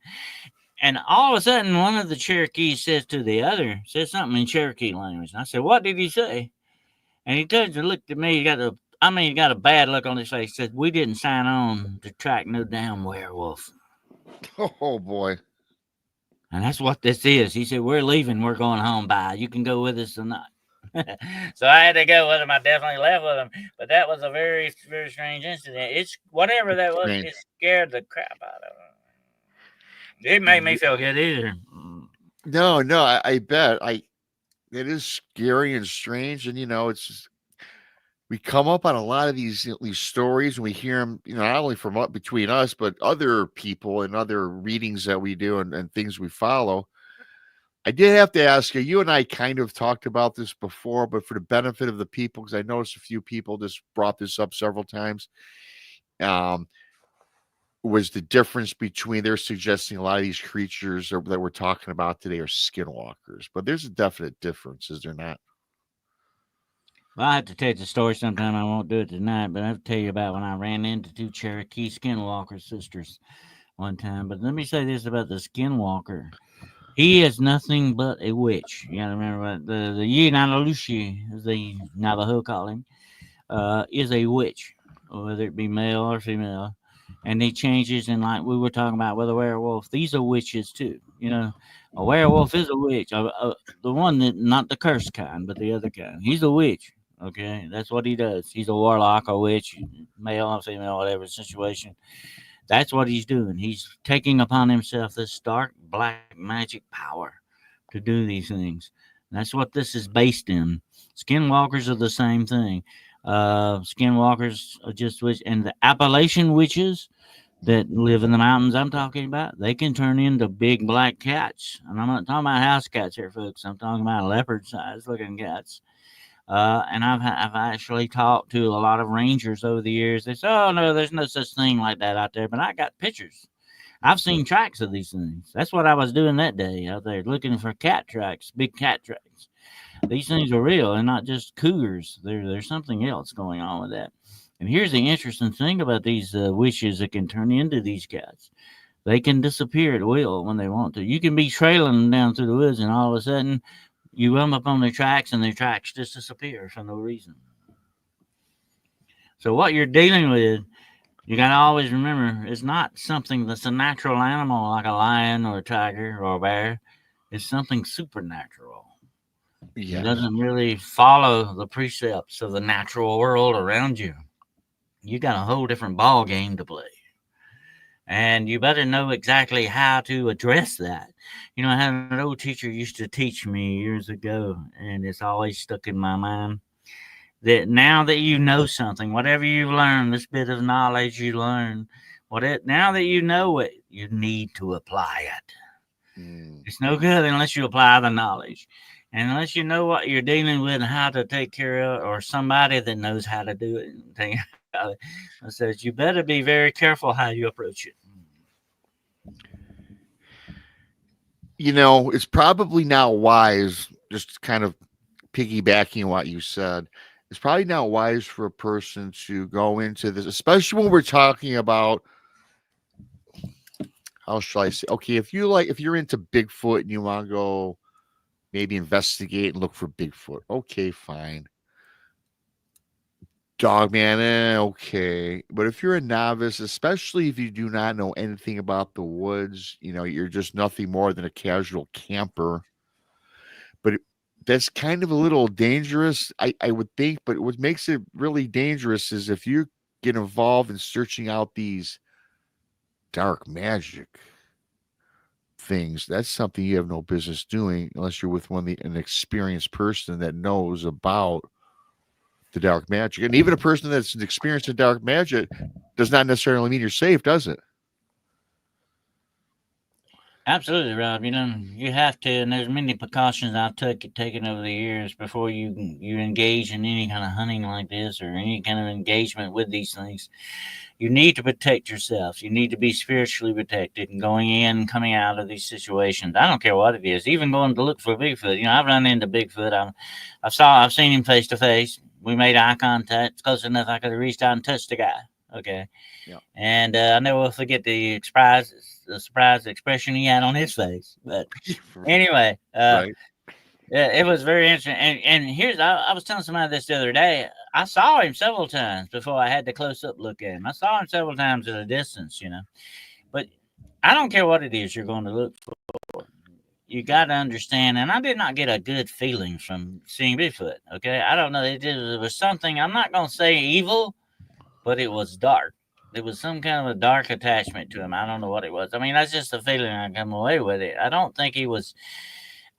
And all of a sudden, one of the Cherokees says something in Cherokee language. And I said, "What did he say?" And he turns and looked at me. He got a bad look on his face. He said, "We didn't sign on to track no damn werewolf." Oh, boy. And that's what this is. He said, "We're leaving. We're going home. Bye. You can go with us or not." So I had to go with him. I definitely left with him. But that was a very, very strange incident. It's whatever that was. It scared the crap out of him. It made me feel good either. No, I bet. It is scary and strange, and it's just, we come up on a lot of these stories, and we hear them, not only from between us, but other people and other readings that we do and things we follow. I did have to ask you. You and I kind of talked about this before, but for the benefit of the people, because I noticed a few people just brought this up several times. Was the difference between, they're suggesting a lot of these creatures that we're talking about today are skinwalkers, but there's a definite difference, is there not? Well, I have to tell you the story sometime. I won't do it tonight, but I have to tell you about when I ran into 2 Cherokee skinwalker sisters one time. But let me say this about the skinwalker. He is nothing but a witch. You got to remember the Yinanalushi, as the Navajo call him, is a witch, whether it be male or female. And he changes, and like we were talking about with a werewolf, these are witches too. A werewolf is a witch. The one that, not the cursed kind, but the other kind. He's a witch. Okay, that's what he does. He's a warlock, a witch, male or female, whatever situation. That's what he's doing. He's taking upon himself this dark black magic power to do these things. That's what this is based in. Skinwalkers are the same thing. Skinwalkers are just witch, and the Appalachian witches that live in the mountains I'm talking about, they can turn into big black cats. And I'm not talking about house cats here, folks. I'm talking about leopard-sized looking cats. And I've actually talked to a lot of rangers over the years. They say, "Oh no, there's no such thing like that out there." But I got pictures. I've seen tracks of these things. That's what I was doing that day out there, looking for cat tracks, big cat tracks. These things are real and not just cougars. There's something else going on with that. And here's the interesting thing about these witches that can turn into these cats. They can disappear at will when they want to. You can be trailing them down through the woods, and all of a sudden, you run up on their tracks, and their tracks just disappear for no reason. So what you're dealing with, you got to always remember, it's not something that's a natural animal like a lion or a tiger or a bear. It's something supernatural. Yeah. It doesn't really follow the precepts of the natural world around you. You got a whole different ball game to play. And you better know exactly how to address that. I had an old teacher used to teach me years ago, and it's always stuck in my mind, that now that you know something, whatever you learn, this bit of knowledge you learn, now that you know it, you need to apply it. It's no good unless you apply the knowledge. And unless you know what you're dealing with and how to take care of it, or somebody that knows how to do it, I said, you better be very careful how you approach it. It's probably not wise, just kind of piggybacking what you said, it's probably not wise for a person to go into this, especially when we're talking about, how shall I say? Okay, if you're into Bigfoot and you want to go maybe investigate and look for Bigfoot, okay, fine. Dog man, okay. But if you're a novice, especially if you do not know anything about the woods, you're just nothing more than a casual camper. But that's kind of a little dangerous, I would think. But what makes it really dangerous is if you get involved in searching out these dark magic things, that's something you have no business doing unless you're with an experienced person that knows about the dark magic. And even a person that's experienced in dark magic does not necessarily mean you're safe, does it? Absolutely, Rob. You have to, and there's many precautions I've taken over the years before you engage in any kind of hunting like this or any kind of engagement with these things. You need to protect yourself. You need to be spiritually protected and going in and coming out of these situations. I don't care what it is, even going to look for Bigfoot. I've run into Bigfoot. I've seen him face to face. We made eye contact. It's close enough I could have reached out and touched the guy. Okay. Yeah. And I never will forget the surprise expression he had on his face. But anyway, right. it was very interesting. And here's, I was telling somebody this the other day. I saw him several times before I had the close up look at him. I saw him several times at a distance, But I don't care what it is you're going to look for. You got to understand, and I did not get a good feeling from seeing Bigfoot. Okay, I don't know. It was something. I'm not going to say evil, but it was dark. There was some kind of a dark attachment to him. I don't know what it was. I mean, that's just the feeling I come away with it. I don't think he was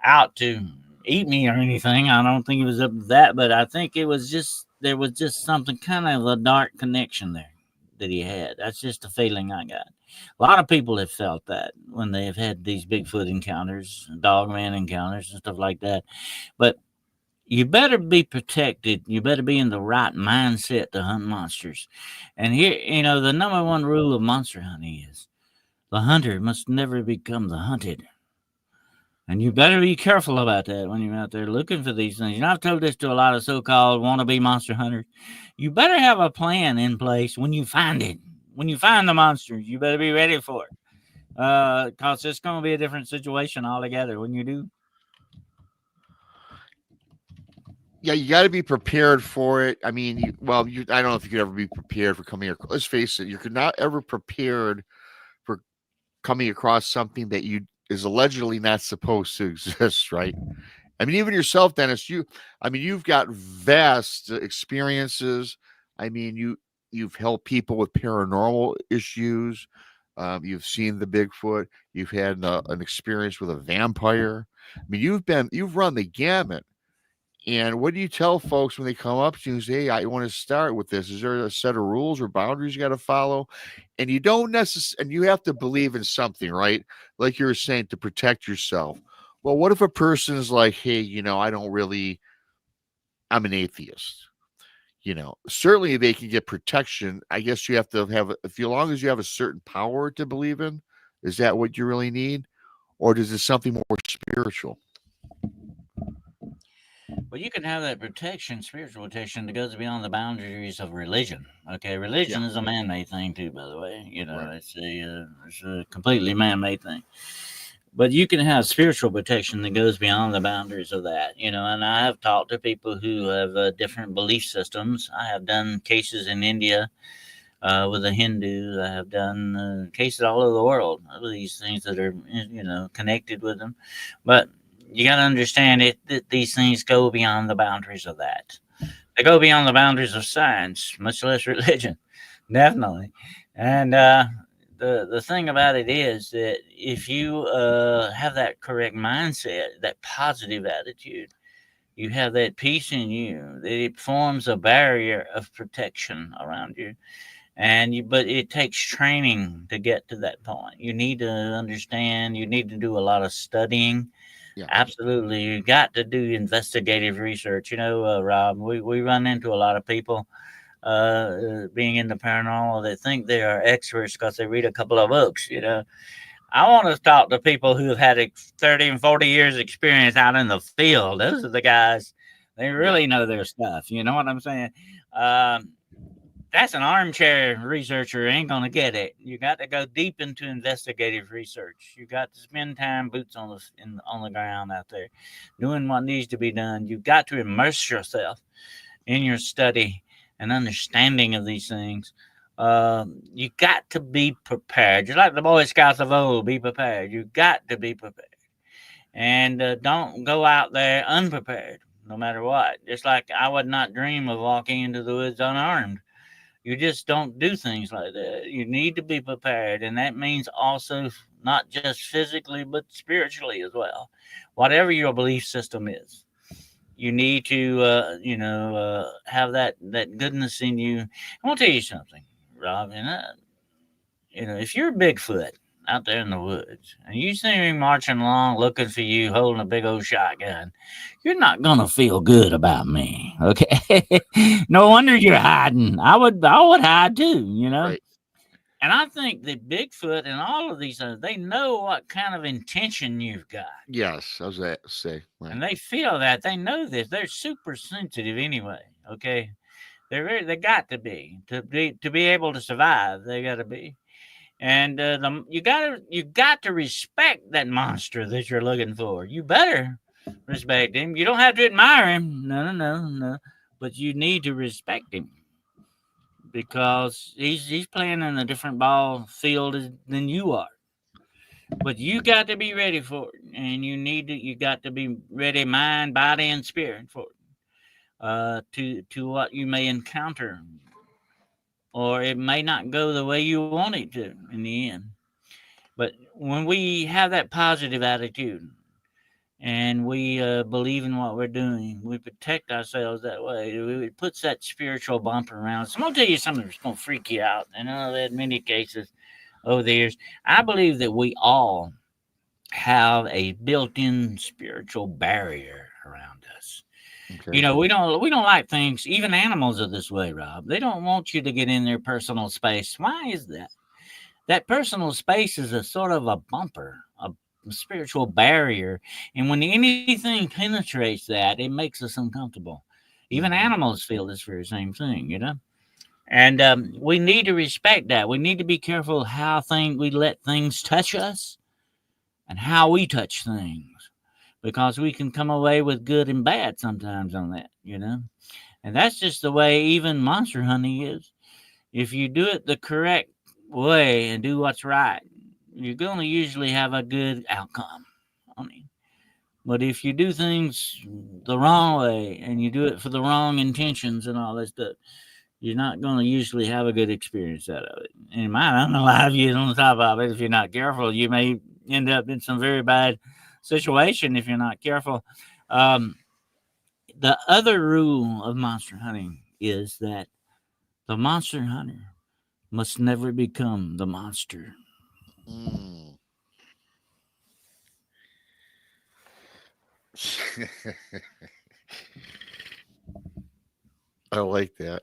out to eat me or anything. I don't think he was up to that, but I think there was just something kind of a dark connection there that he had. That's just the feeling I got. A lot of people have felt that when they have had these Bigfoot encounters, dogman encounters, and stuff like that. But you better be protected. You better be in the right mindset to hunt monsters. And here, the number one rule of monster hunting is the hunter must never become the hunted. And you better be careful about that when you're out there looking for these things. I've told this to a lot of so-called wannabe monster hunters. You better have a plan in place when you find it. When you find the monster, you better be ready for it. Because it's going to be a different situation altogether when you do. Yeah, you got to be prepared for it. I mean, I don't know if you could ever be prepared for coming across. Let's face it, you're not ever prepared for coming across something that is allegedly not supposed to exist, right? I mean, even yourself, Dennis, you've got vast experiences. I mean, you've helped people with paranormal issues. You've seen the Bigfoot. You've had an experience with a vampire. I mean, you've run the gamut. And what do you tell folks when they come up to you and say, hey, I want to start with this? Is there a set of rules or boundaries you got to follow? And you don't necessarily, and you have to believe in something, right? Like you were saying, to protect yourself. Well, what if a person is like, hey, I'm an atheist. Certainly they can get protection. I guess you have to have, as long as you have a certain power to believe in, is that what you really need? Or is it something more spiritual? Well, you can have that protection, spiritual protection, that goes beyond the boundaries of religion. Okay, religion is a man-made thing too, by the way. Right. It's a completely man-made thing. But you can have spiritual protection that goes beyond the boundaries of that. And I have talked to people who have different belief systems. I have done cases in India with the Hindus. I have done cases all over the world of these things that are, connected with them. But you got to understand that these things go beyond the boundaries of that. They go beyond the boundaries of science, much less religion, definitely. And the thing about it is that if you have that correct mindset, that positive attitude, you have that peace in you, that it forms a barrier of protection around you. But it takes training to get to that point. You need to understand. You need to do a lot of studying. Yeah. Absolutely. You got to do investigative research. Rob, we run into a lot of people being in the paranormal that think they are experts because they read a couple of books. I want to talk to people who have had 30 and 40 years experience out in the field. Those are the guys. They really know their stuff. You know what I'm saying? That's an armchair researcher ain't going to get it. You got to go deep into investigative research. You got to spend time boots on the ground out there doing what needs to be done. You've got to immerse yourself in your study and understanding of these things, you got to be prepared. Just like the Boy Scouts of old, be prepared. You got to be prepared. And don't go out there unprepared, no matter what. Just like I would not dream of walking into the woods unarmed. You just don't do things like that. You need to be prepared, and that means also not just physically but spiritually as well. Whatever your belief system is, you need to, have that goodness in you. I'm gonna tell you something, Rob. And if you're Bigfoot out there in the woods and you see me marching along looking for you holding a big old shotgun, you're not gonna feel good about me. Okay. No wonder you're hiding. I would hide too. Right. And I think that Bigfoot and all of these things, they know what kind of intention you've got. Yes, I was going to say. Right. And they feel that. They know this. They're super sensitive anyway. Okay. They got to be able to survive. They got to be. And you got to respect that monster that you're looking for. You better respect him. You don't have to admire him. No. But you need to respect him because he's playing in a different ball field than you are. But you got to be ready for it, and you got to be ready, mind, body, and spirit for it. To what you may encounter, or it may not go the way you want it to in the end. But when we have that positive attitude and we believe in what we're doing, we protect ourselves that way. It puts that spiritual bumper around us. I'm going to tell you something that's going to freak you out. And I've had many cases over the years. I believe that we all have a built-in spiritual barrier around us. Okay. We don't like things. Even animals are this way, Rob. They don't want you to get in their personal space. Why is that? That personal space is a sort of a bumper, a spiritual barrier. And when anything penetrates that, it makes us uncomfortable. Even animals feel this very same thing, And we need to respect that. We need to be careful how we let things touch us and how we touch things, because we can come away with good and bad sometimes on that, And that's just the way even monster hunting is. If you do it the correct way and do what's right, you're going to usually have a good outcome. But if you do things the wrong way and you do it for the wrong intentions and all that stuff, you're not going to usually have a good experience out of it. And mine, I don't know how you on the top of it. If you're not careful, you may end up in some very bad situation if you're not careful. The other rule of monster hunting is that the monster hunter must never become the monster. I like that.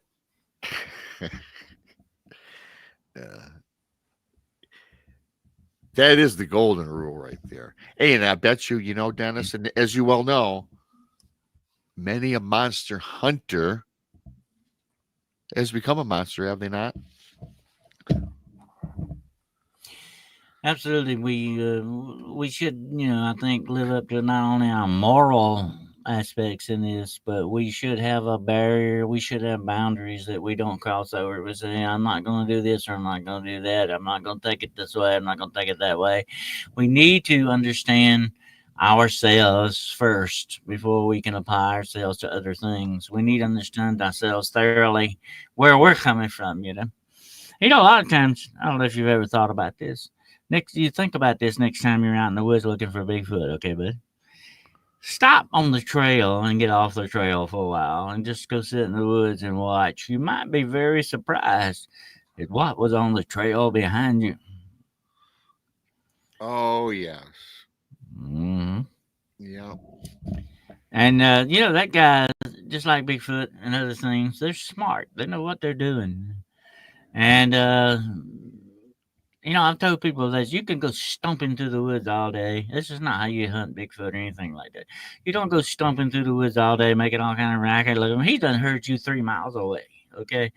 That is the golden rule right there. Hey, and I bet you, Dennis, and as you well know, many a monster hunter has become a monster, have they not? Absolutely. We should, I think, live up to not only our moral aspects in this, but we should have a barrier. We should have boundaries that we don't cross over. We say, I'm not going to do this or I'm not going to do that. I'm not going to take it this way. I'm not going to take it that way. We need to understand ourselves first before we can apply ourselves to other things. We need to understand ourselves thoroughly, where we're coming from, A lot of times, I don't know if you've ever thought about this. You think about this next time you're out in the woods looking for Bigfoot, okay, bud? Stop on the trail and get off the trail for a while and just go sit in the woods and watch. You might be very surprised at what was on the trail behind you. Oh, yes. Mm-hmm. Yeah. And, that guy, just like Bigfoot and other things, they're smart. They know what they're doing. And, I've told people that you can go stomping through the woods all day. This is not how you hunt Bigfoot or anything like that. You don't go stomping through the woods all day, making all kind of racket. Look, he done heard you 3 miles away. Okay,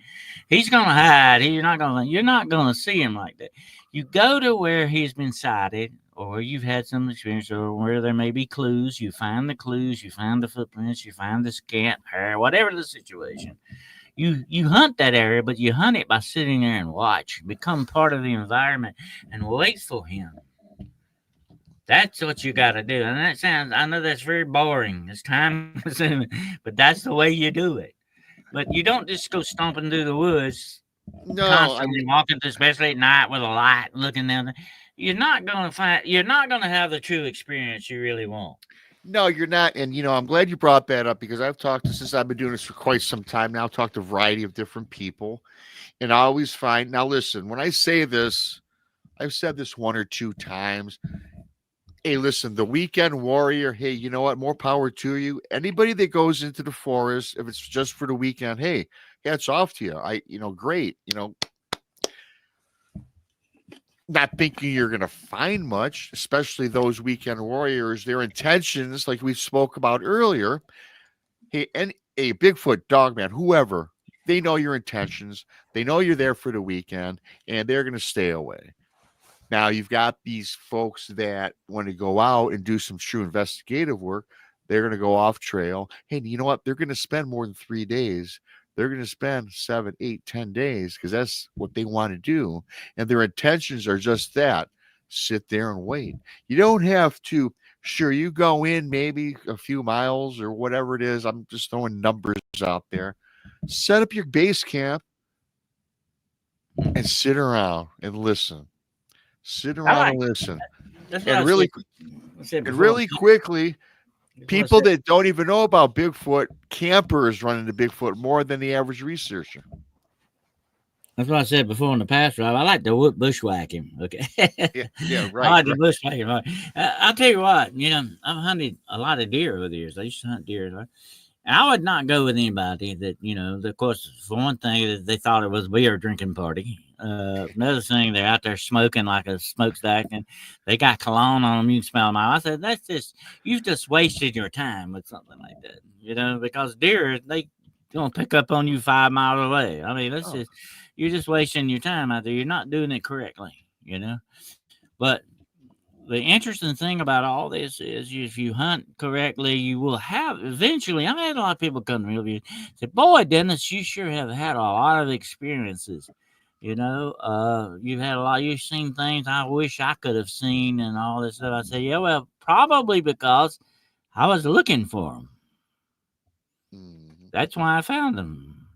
he's gonna hide. You're not gonna see him like that. You go to where he's been sighted, or you've had some experience, or where there may be clues. You find the clues. You find the footprints. You find the scant hair. Whatever the situation. you hunt that area, but you hunt it by sitting there and watch, become part of the environment, and wait for him. That's what you got to do. And that sounds, I know that's very boring. It's time consuming, but that's the way you do it. But you don't just go stomping through the woods, No, constantly walking, especially at night with a light looking down there. You're not going to have the true experience you really want. no, you're not. And, I'm glad you brought that up because since I've been doing this for quite some time now, talked to a variety of different people. And I always find, now listen, when I say this, I've said this one or two times. Hey, listen, the weekend warrior, hey, you know what? More power to you. Anybody that goes into the forest, if it's just for the weekend, hey, hats off to you. Great. Not thinking you're going to find much, especially those weekend warriors, their intentions, like we spoke about earlier. Hey, Bigfoot, Dogman, whoever, they know your intentions. They know you're there for the weekend, and they're going to stay away. Now, you've got these folks that want to go out and do some true investigative work. They're going to go off trail. Hey, you know what? They're going to spend more than 3 days. They're going to spend 7, 8, 10 days because that's what they want to do. And their intentions are just that. Sit there and wait. You don't have to, sure, you go in maybe a few miles or whatever it is. I'm just throwing numbers out there. Set up your base camp and sit around and listen. Sit around and listen. And really quickly, people that don't even know about Bigfoot, campers run into Bigfoot more than the average researcher. That's what I said before in the past, Rob. I like to bushwhack him. Okay. Yeah, right. I like to bushwhack him. I'll tell you what, I've hunted a lot of deer over the years. I used to hunt deer. Right? I would not go with anybody that, of course, for one thing, they thought it was a beer drinking party. Another thing, they're out there smoking like a smokestack and they got cologne on them. You can smell them out. I said, you've just wasted your time with something like that, because deer, they don't pick up on you 5 miles away. I mean, you're just wasting your time out there. You're not doing it correctly, But the interesting thing about all this is if you hunt correctly, you will have eventually. I've had a lot of people come to me and say, boy, Dennis, you sure have had a lot of experiences. You've had you've seen things I wish I could have seen and all this stuff. I say, yeah, well, probably because I was looking for them. That's why I found them.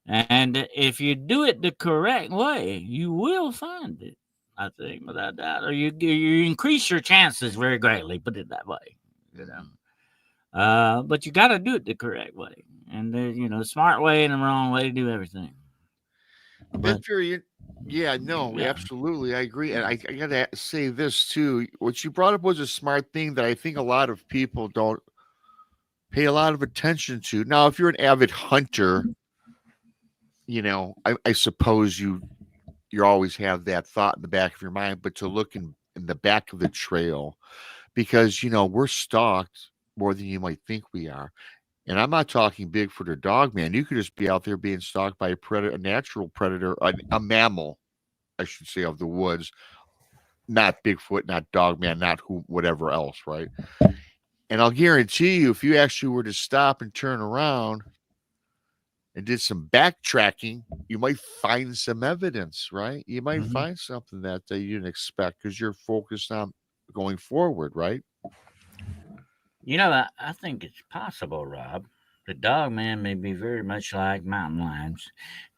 And if you do it the correct way, you will find it. I think, without doubt, or you increase your chances very greatly. Put it that way, But you got to do it the correct way, and there's the smart way and the wrong way to do everything. Victor, absolutely, I agree, and I got to say this too. What you brought up was a smart thing that I think a lot of people don't pay a lot of attention to. Now, if you're an avid hunter, I suppose you always have that thought in the back of your mind, but to look in the back of the trail, because, we're stalked more than you might think we are. And I'm not talking Bigfoot or Dogman. You could just be out there being stalked by a natural predator, a mammal, I should say, of the woods, not Bigfoot, not Dogman, not whatever else, right? And I'll guarantee you, if you actually were to stop and turn around and did some backtracking, you might find some evidence, right? You might find something that you didn't expect because you're focused on going forward, right? I think it's possible, Rob. The Dogman may be very much like mountain lions.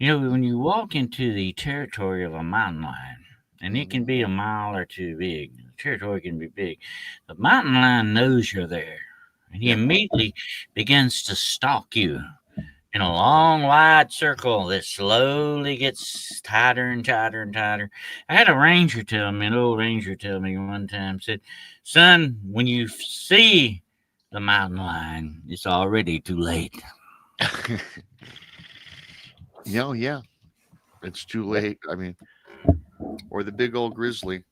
When you walk into the territory of a mountain lion, and it can be a mile or two big, the territory can be big, the mountain lion knows you're there, and he immediately begins to stalk you in a long, wide circle that slowly gets tighter and tighter and tighter. I had an old ranger tell me one time, said, son, when you see the mountain lion, it's already too late. Yeah. It's too late. I mean, or the big old grizzly.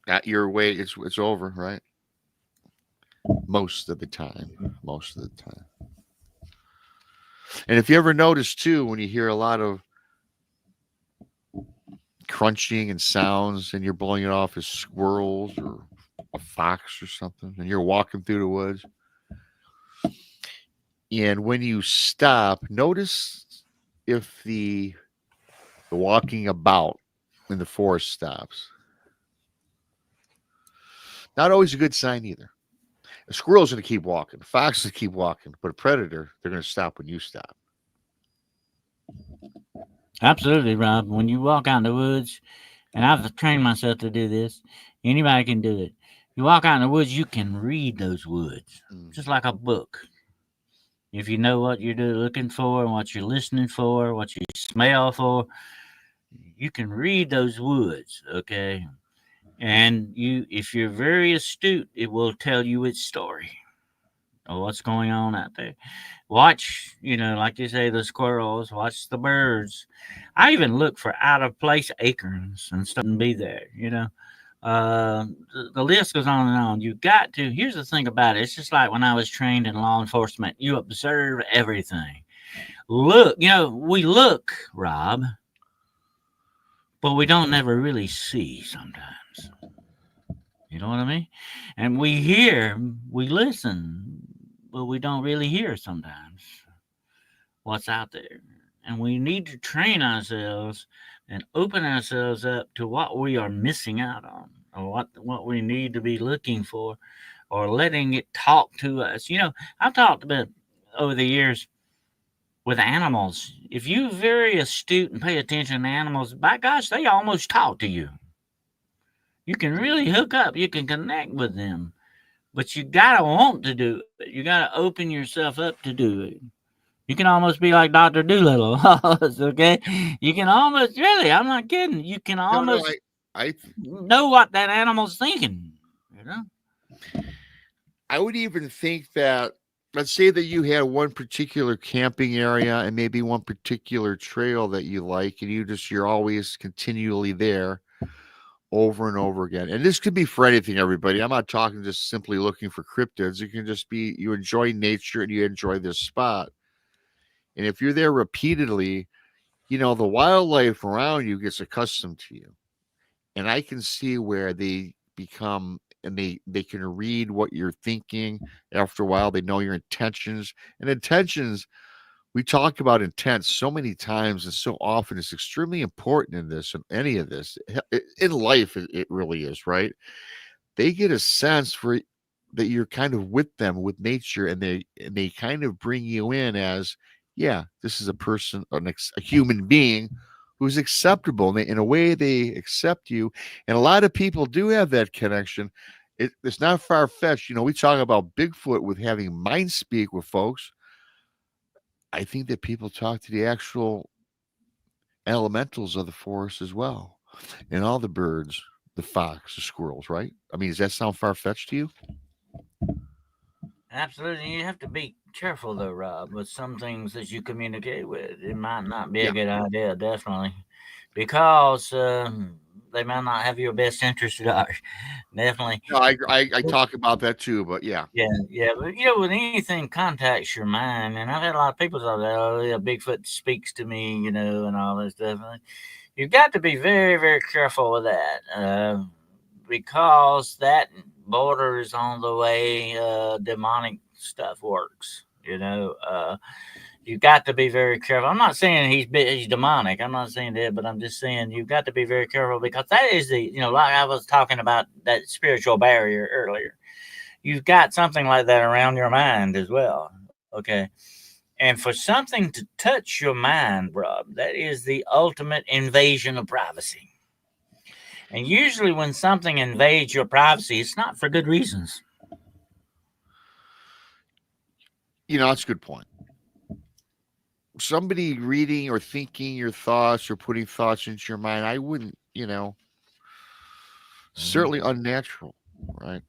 At your way, it's over, right? Most of the time. And if you ever notice too, when you hear a lot of crunching and sounds and you're blowing it off as squirrels or a fox or something, and you're walking through the woods, and when you stop, notice if the walking about in the forest stops. Not always a good sign either. A squirrel's going to keep walking. A fox is going to keep walking. But a predator, they're going to stop when you stop. Absolutely, Rob. When you walk out in the woods, and I've trained myself to do this, anybody can do it. You walk out in the woods, you can read those woods just like a book. If you know what you're looking for and what you're listening for, what you smell for, you can read those woods, okay? And if you're very astute, it will tell you its story or what's going on out there. Watch, like you say, the squirrels, watch the birds. I even look for out of place acorns and stuff and be there, the list goes on and on. You got to, here's the thing about it. It's just like when I was trained in law enforcement, you observe everything. Look, we look, Rob, but we don't never really see sometimes. You know what I mean? And we hear, we listen, but we don't really hear sometimes what's out there. And we need to train ourselves and open ourselves up to what we are missing out on, or what we need to be looking for, or letting it talk to us. I've talked about over the years with animals. If you're very astute and pay attention to animals, by gosh, they almost talk to you. You can really hook up. You can connect with them. But you got to want to do it. You got to open yourself up to do it. You can almost be like Dr. Doolittle, okay? You can almost, really, I'm not kidding. You can almost I know what that animal's thinking, I would even think that, let's say that you had one particular camping area and maybe one particular trail that you like, and you're always continually there over and over again. And this could be for anything, everybody. I'm not talking just simply looking for cryptids. It can just be you enjoy nature and you enjoy this spot. And if you're there repeatedly, the wildlife around you gets accustomed to you. And I can see where they become, and they can read what you're thinking. After a while, they know your intentions. And intentions, we talk about intent so many times and so often. It's extremely important in this, in any of this. In life, it really is, right? They get a sense for that you're kind of with them, with nature, and they kind of bring you in as, yeah, this is a person, a human being who's acceptable. And in a way, they accept you. And a lot of people do have that connection. It's not far-fetched. We talk about Bigfoot with having mind speak with folks. I think that people talk to the actual elementals of the forest as well. And all the birds, the fox, the squirrels, right? I mean, does that sound far-fetched to you? Absolutely. You have to be careful, though, Rob, with some things that you communicate with. It might not be a good idea, definitely, because they might not have your best interest at heart. Definitely. No, I talk about that too, but yeah. Yeah. But, when anything contacts your mind, and I've had a lot of people say, oh, yeah, Bigfoot speaks to me, and all this stuff. You've got to be very, very careful with that, because that borders on the way demonic stuff works. You've got to be very careful. I'm not saying he's demonic. I'm not saying that, but I'm just saying you've got to be very careful, because that is like I was talking about that spiritual barrier earlier. You've got something like that around your mind as well. Okay. And for something to touch your mind, Rob, that is the ultimate invasion of privacy. And usually when something invades your privacy, it's not for good reasons. That's a good point. Somebody reading or thinking your thoughts or putting thoughts into your mind, I wouldn't, certainly unnatural, right?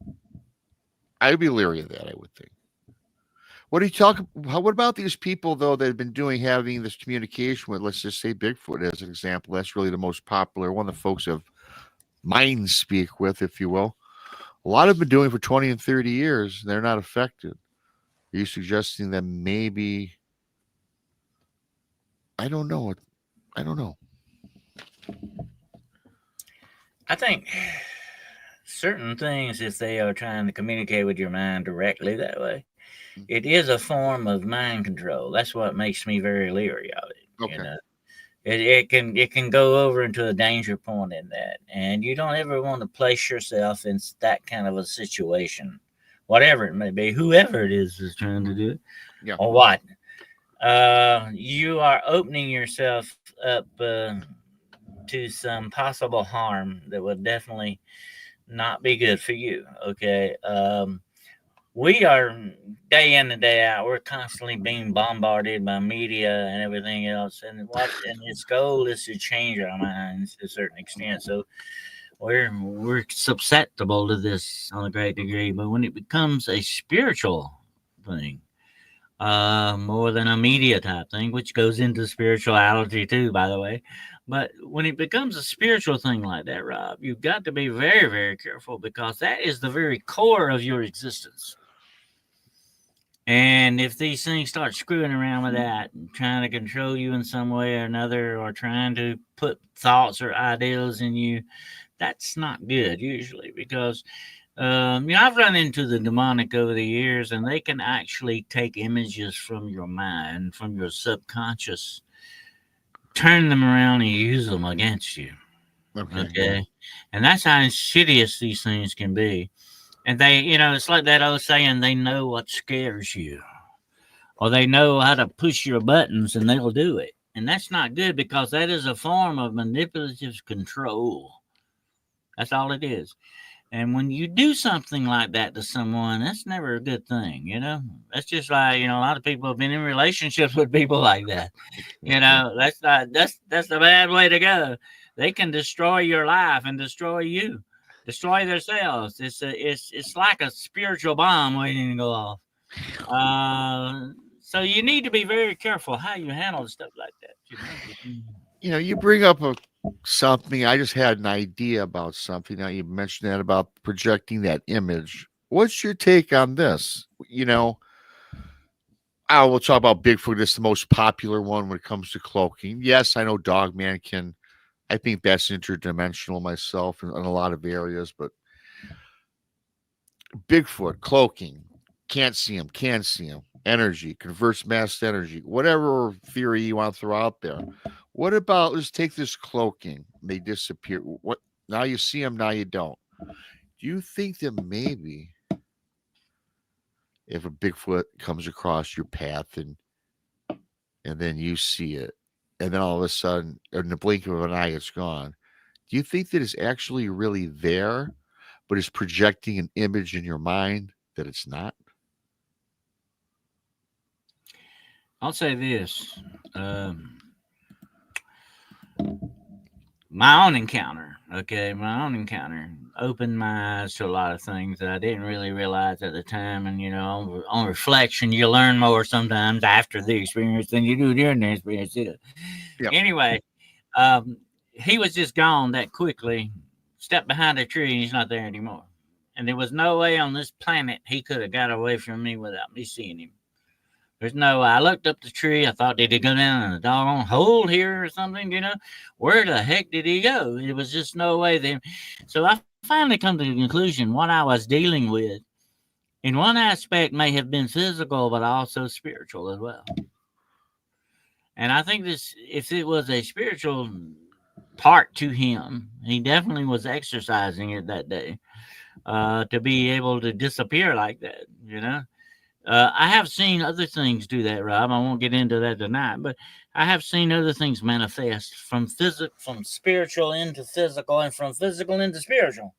I'd be leery of that, I would think. What about these people, though, that have been having this communication with, let's just say Bigfoot as an example? That's really the most popular one that folks have mind speak with, if you will. A lot have been doing for 20 and 30 years. They're not affected. Are you suggesting that maybe, I don't know. I think certain things, if they are trying to communicate with your mind directly that way, it is a form of mind control. That's what makes me very leery of it. Okay. You know, it can go over into a danger point in that, and you don't ever want to place yourself in that kind of a situation, whatever it may be, whoever it is trying to do it, Yeah. or what. You are opening yourself up to some possible harm that would definitely not be good for you. Okay. We are day in and day out. We're constantly being bombarded by media and everything else, and its goal is to change our minds to a certain extent. So we're susceptible to this on a great degree. But when it becomes a spiritual thing, more than a media type thing, which goes into spirituality too, by the way. But when it becomes a spiritual thing like that, Rob, you've got to be very, very careful because that is the very core of your existence. And if these things start screwing around with that and trying to control you in some way or another, or trying to put thoughts or ideals in you, that's not good usually because I've run into the demonic over the years, and they can actually take images from your mind, from your subconscious, turn them around and use them against you. Okay. And that's how insidious these things can be. And they, it's like that old saying, they know what scares you, or they know how to push your buttons and they'll do it. And that's not good because that is a form of manipulative control. That's all it is. And when you do something like that to someone, that's never a good thing, That's just like, a lot of people have been in relationships with people like that. That's a bad way to go. They can destroy your life and destroy you, destroy themselves. It's like a spiritual bomb waiting to go off. So you need to be very careful how you handle stuff like that. You bring up something. I just had an idea about something. Now you mentioned that about projecting that image. What's your take on this? I will talk about Bigfoot. It's the most popular one when it comes to cloaking. Yes, I know Dogman can. I think that's interdimensional myself in a lot of areas, but Bigfoot cloaking, can't see him, can see him. Energy, converts mass energy, whatever theory you want to throw out there. What about, let's take this cloaking? They disappear. What? Now you see them, now you don't. Do you think that maybe if a Bigfoot comes across your path and then you see it, and then all of a sudden, in the blink of an eye, it's gone? Do you think that it's actually really there, but it's projecting an image in your mind that it's not? I'll say this. My own encounter opened my eyes to a lot of things that I didn't really realize at the time. And, on reflection, you learn more sometimes after the experience than you do during the experience. Yep. Anyway, he was just gone that quickly, stepped behind a tree, and he's not there anymore. And there was no way on this planet he could have got away from me without me seeing him. There's no way. I looked up the tree. I thought, did he go down in a doggone hole here or something? Where the heck did he go? There was just no way there. So I finally come to the conclusion what I was dealing with, in one aspect, may have been physical, but also spiritual as well. And I think this, if it was a spiritual part to him, he definitely was exercising it that day to be able to disappear like that, I have seen other things do that, Rob. I won't get into that tonight, but I have seen other things manifest from spiritual into physical, and from physical into spiritual.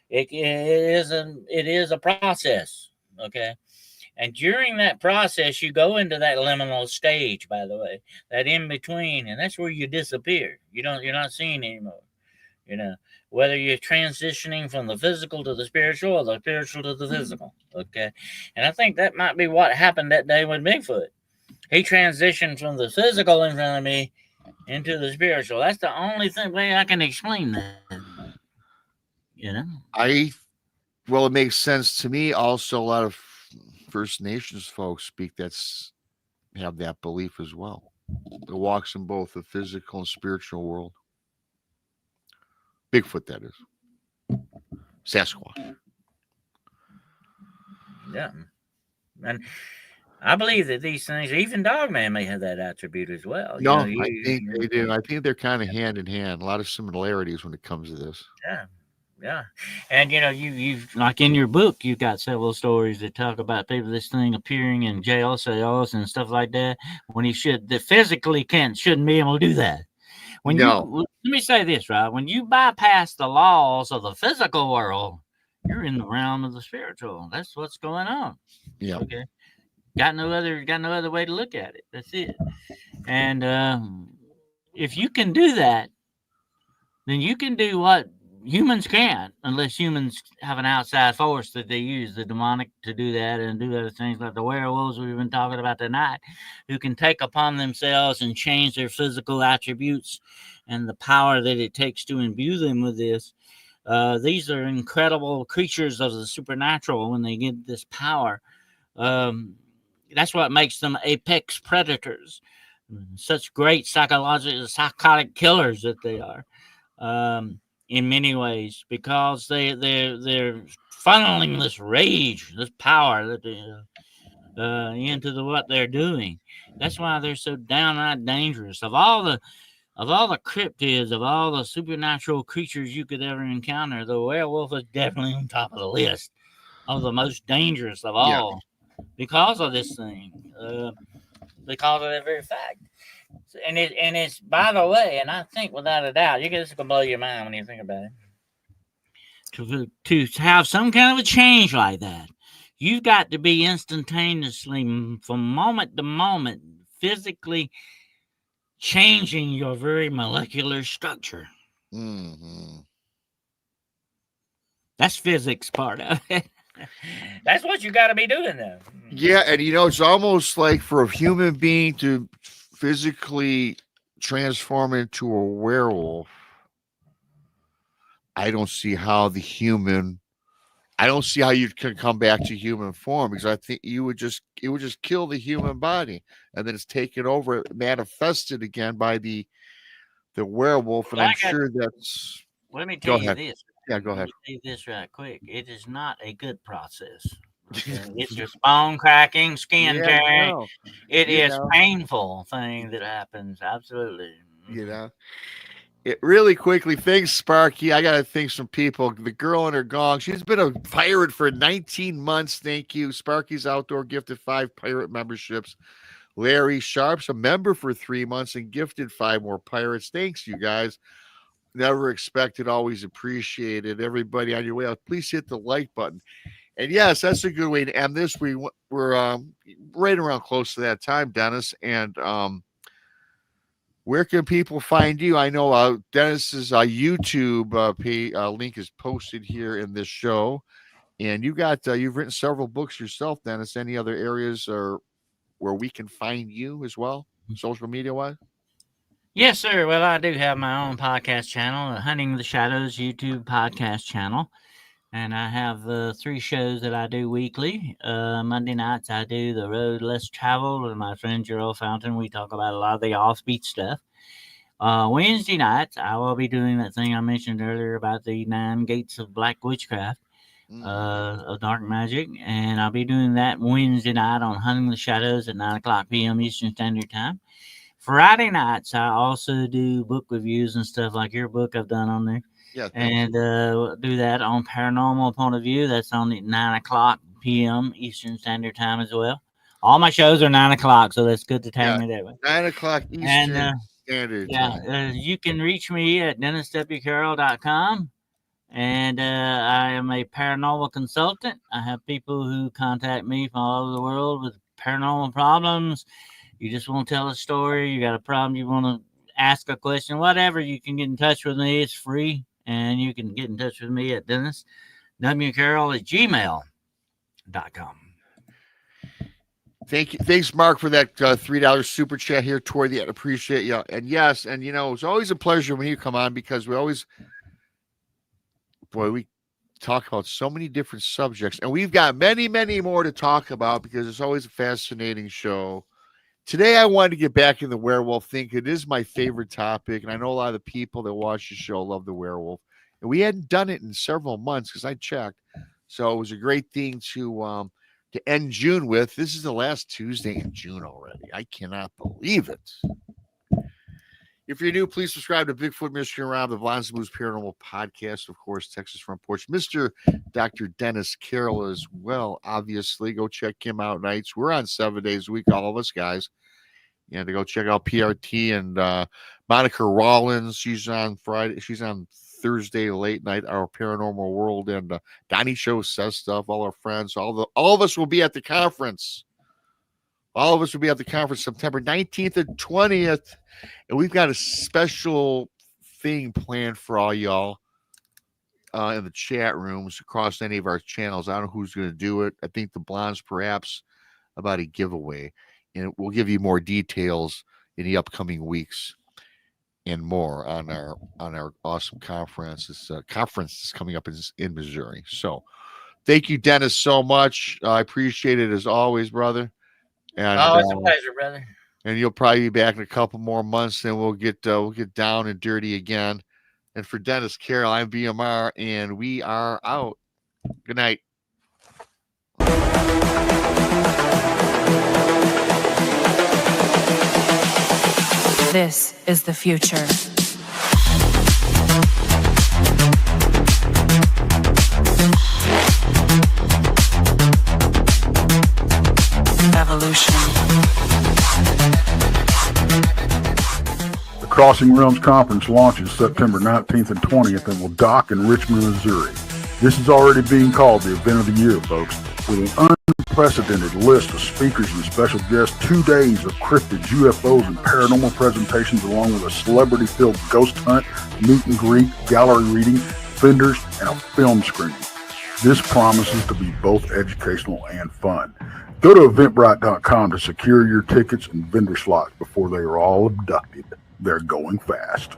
It is a process, okay? And during that process, you go into that liminal stage, by the way, that in between, and that's where you disappear. You're not seen anymore. Whether you're transitioning from the physical to the spiritual, or the spiritual to the physical. Okay. And I think that might be what happened that day with Bigfoot. He transitioned from the physical in front of me into the spiritual. That's the only way I can explain that. Well, it makes sense to me. Also, a lot of First Nations folks have that belief as well. It walks in both the physical and spiritual world. Bigfoot, that is. Sasquatch. Yeah. And I believe that these things, even Dogman may have that attribute as well. No, You know, I think they do. I think they're kind of hand in hand. A lot of similarities when it comes to this. yeah, yeah. And you know, you've like in your book, you've got several stories that talk about people this thing appearing in jail cells and stuff like that when he that physically shouldn't be able to do that. When No. let me say this, right? When you bypass the laws of the physical world, you're in the realm of the spiritual. That's what's going on. Yeah. Okay. Got no other way to look at it. That's it. And if you can do that, then you can do what humans can't, unless humans have an outside force that they use, the demonic, to do that and do other things like the werewolves we've been talking about tonight, who can take upon themselves and change their physical attributes and the power that it takes to imbue them with this. These are incredible creatures of the supernatural when they get this power. That's what makes them apex predators, such great psychotic killers that they are. In many ways, because they're funneling this rage, this power that they into what they're doing. That's why they're so downright dangerous. Of all the cryptids, of all the supernatural creatures you could ever encounter, the werewolf is definitely on top of the list of the most dangerous of all, because of this thing, because of that very fact. And it's by the way, and I think without a doubt, this is gonna blow your mind when you think about it. To have some kind of a change like that, you've got to be instantaneously, from moment to moment, physically changing your very molecular structure. Mm-hmm. That's physics part of it. That's what you got to be doing, though. Yeah, and it's almost like for a human being to physically transform into a werewolf. I don't see how you can come back to human form, because I think it would just kill the human body, and then it's taken over, manifested again by the werewolf. And I'm sure that's. Let me tell you this. Yeah, go ahead. Let me tell you this right quick. It is not a good process. Okay? It's just bone cracking, skin tearing. No. It is painful thing that happens. Absolutely. It really quickly. Thanks, Sparky. I got to thank some people. The girl and her gong. She's been a pirate for 19 months. Thank you. Sparky's Outdoor gifted 5 pirate memberships. Larry Sharp's a member for 3 months and gifted 5 more pirates. Thanks, you guys. Never expected, always appreciated. Everybody on your way out, please hit the like button. And yes, that's a good way to end this. We're right around close to that time, Dennis. And where can people find you? I know Dennis's YouTube link is posted here in this show. And you've written several books yourself, Dennis. Any other areas where we can find you as well, social media wise? Yes, sir. Well, I do have my own podcast channel, the Hunting the Shadows YouTube podcast channel. And I have 3 shows that I do weekly. Monday nights, I do The Road Less Traveled with my friend Gerald Fountain. We talk about a lot of the offbeat stuff. Wednesday nights, I will be doing that thing I mentioned earlier about the 9 gates of black witchcraft, of dark magic. And I'll be doing that Wednesday night on Hunting the Shadows at 9:00 p.m. Eastern Standard Time. Friday nights, I also do book reviews and stuff like your book I've done on there. Yeah, and do that on Paranormal Point of View. That's on at 9:00 p.m. Eastern Standard Time as well. All my shows are 9:00, so that's good to tag me that way. 9:00 Eastern Standard Time. You can reach me at DennisWCarroll.com. And I am a paranormal consultant. I have people who contact me from all over the world with paranormal problems. You just want to tell a story, you got a problem, you want to ask a question, whatever, you can get in touch with me. It's free. And you can get in touch with me at DennisWCarroll@gmail.com. Thank you. Thanks, Mark, for that $3 super chat here toward the end. Appreciate you. And yes, and it's always a pleasure when you come on, because we talk about so many different subjects, and we've got many, many more to talk about, because it's always a fascinating show. Today, I wanted to get back in the werewolf thing. It is my favorite topic, and I know a lot of the people that watch the show love the werewolf. And we hadn't done it in several months, because I checked. So it was a great thing to to end June with. This is the last Tuesday in June already. I cannot believe it. If you're new, please subscribe to Bigfoot Michigan Rob, the Blondes Moves Paranormal Podcast, of course, Texas Front Porch. Mr. Dr. Dennis Carroll as well, obviously. Go check him out nights. We're on 7 days a week, all of us guys. And to go check out PRT and Monica Rollins. She's on Friday. She's on Thursday late night, Our Paranormal World. And Donnie Show says stuff. All our friends, all of us will be at the conference. All of us will be at the conference September 19th and 20th. And we've got a special thing planned for all y'all in the chat rooms across any of our channels. I don't know who's going to do it. I think the Blondes perhaps about a giveaway. And we'll give you more details in the upcoming weeks and more on our awesome conference. This conference is coming up in Missouri. So thank you, Dennis, so much. I appreciate it as always, brother. And, it's a pleasure, brother. And you'll probably be back in a couple more months, and we'll get down and dirty again. And for Dennis Carroll, I'm BMR, and we are out. Good night. This is the future. Evolution. The Crossing Realms Conference launches September 19th and 20th and will dock in Richmond, Missouri. This is already being called the event of the year, folks, with an unprecedented list of speakers and special guests, 2 days of cryptids, UFOs, and paranormal presentations, along with a celebrity-filled ghost hunt, meet and greet, gallery reading, vendors, and a film screening. This promises to be both educational and fun. Go to Eventbrite.com to secure your tickets and vendor slots before they are all abducted. They're going fast.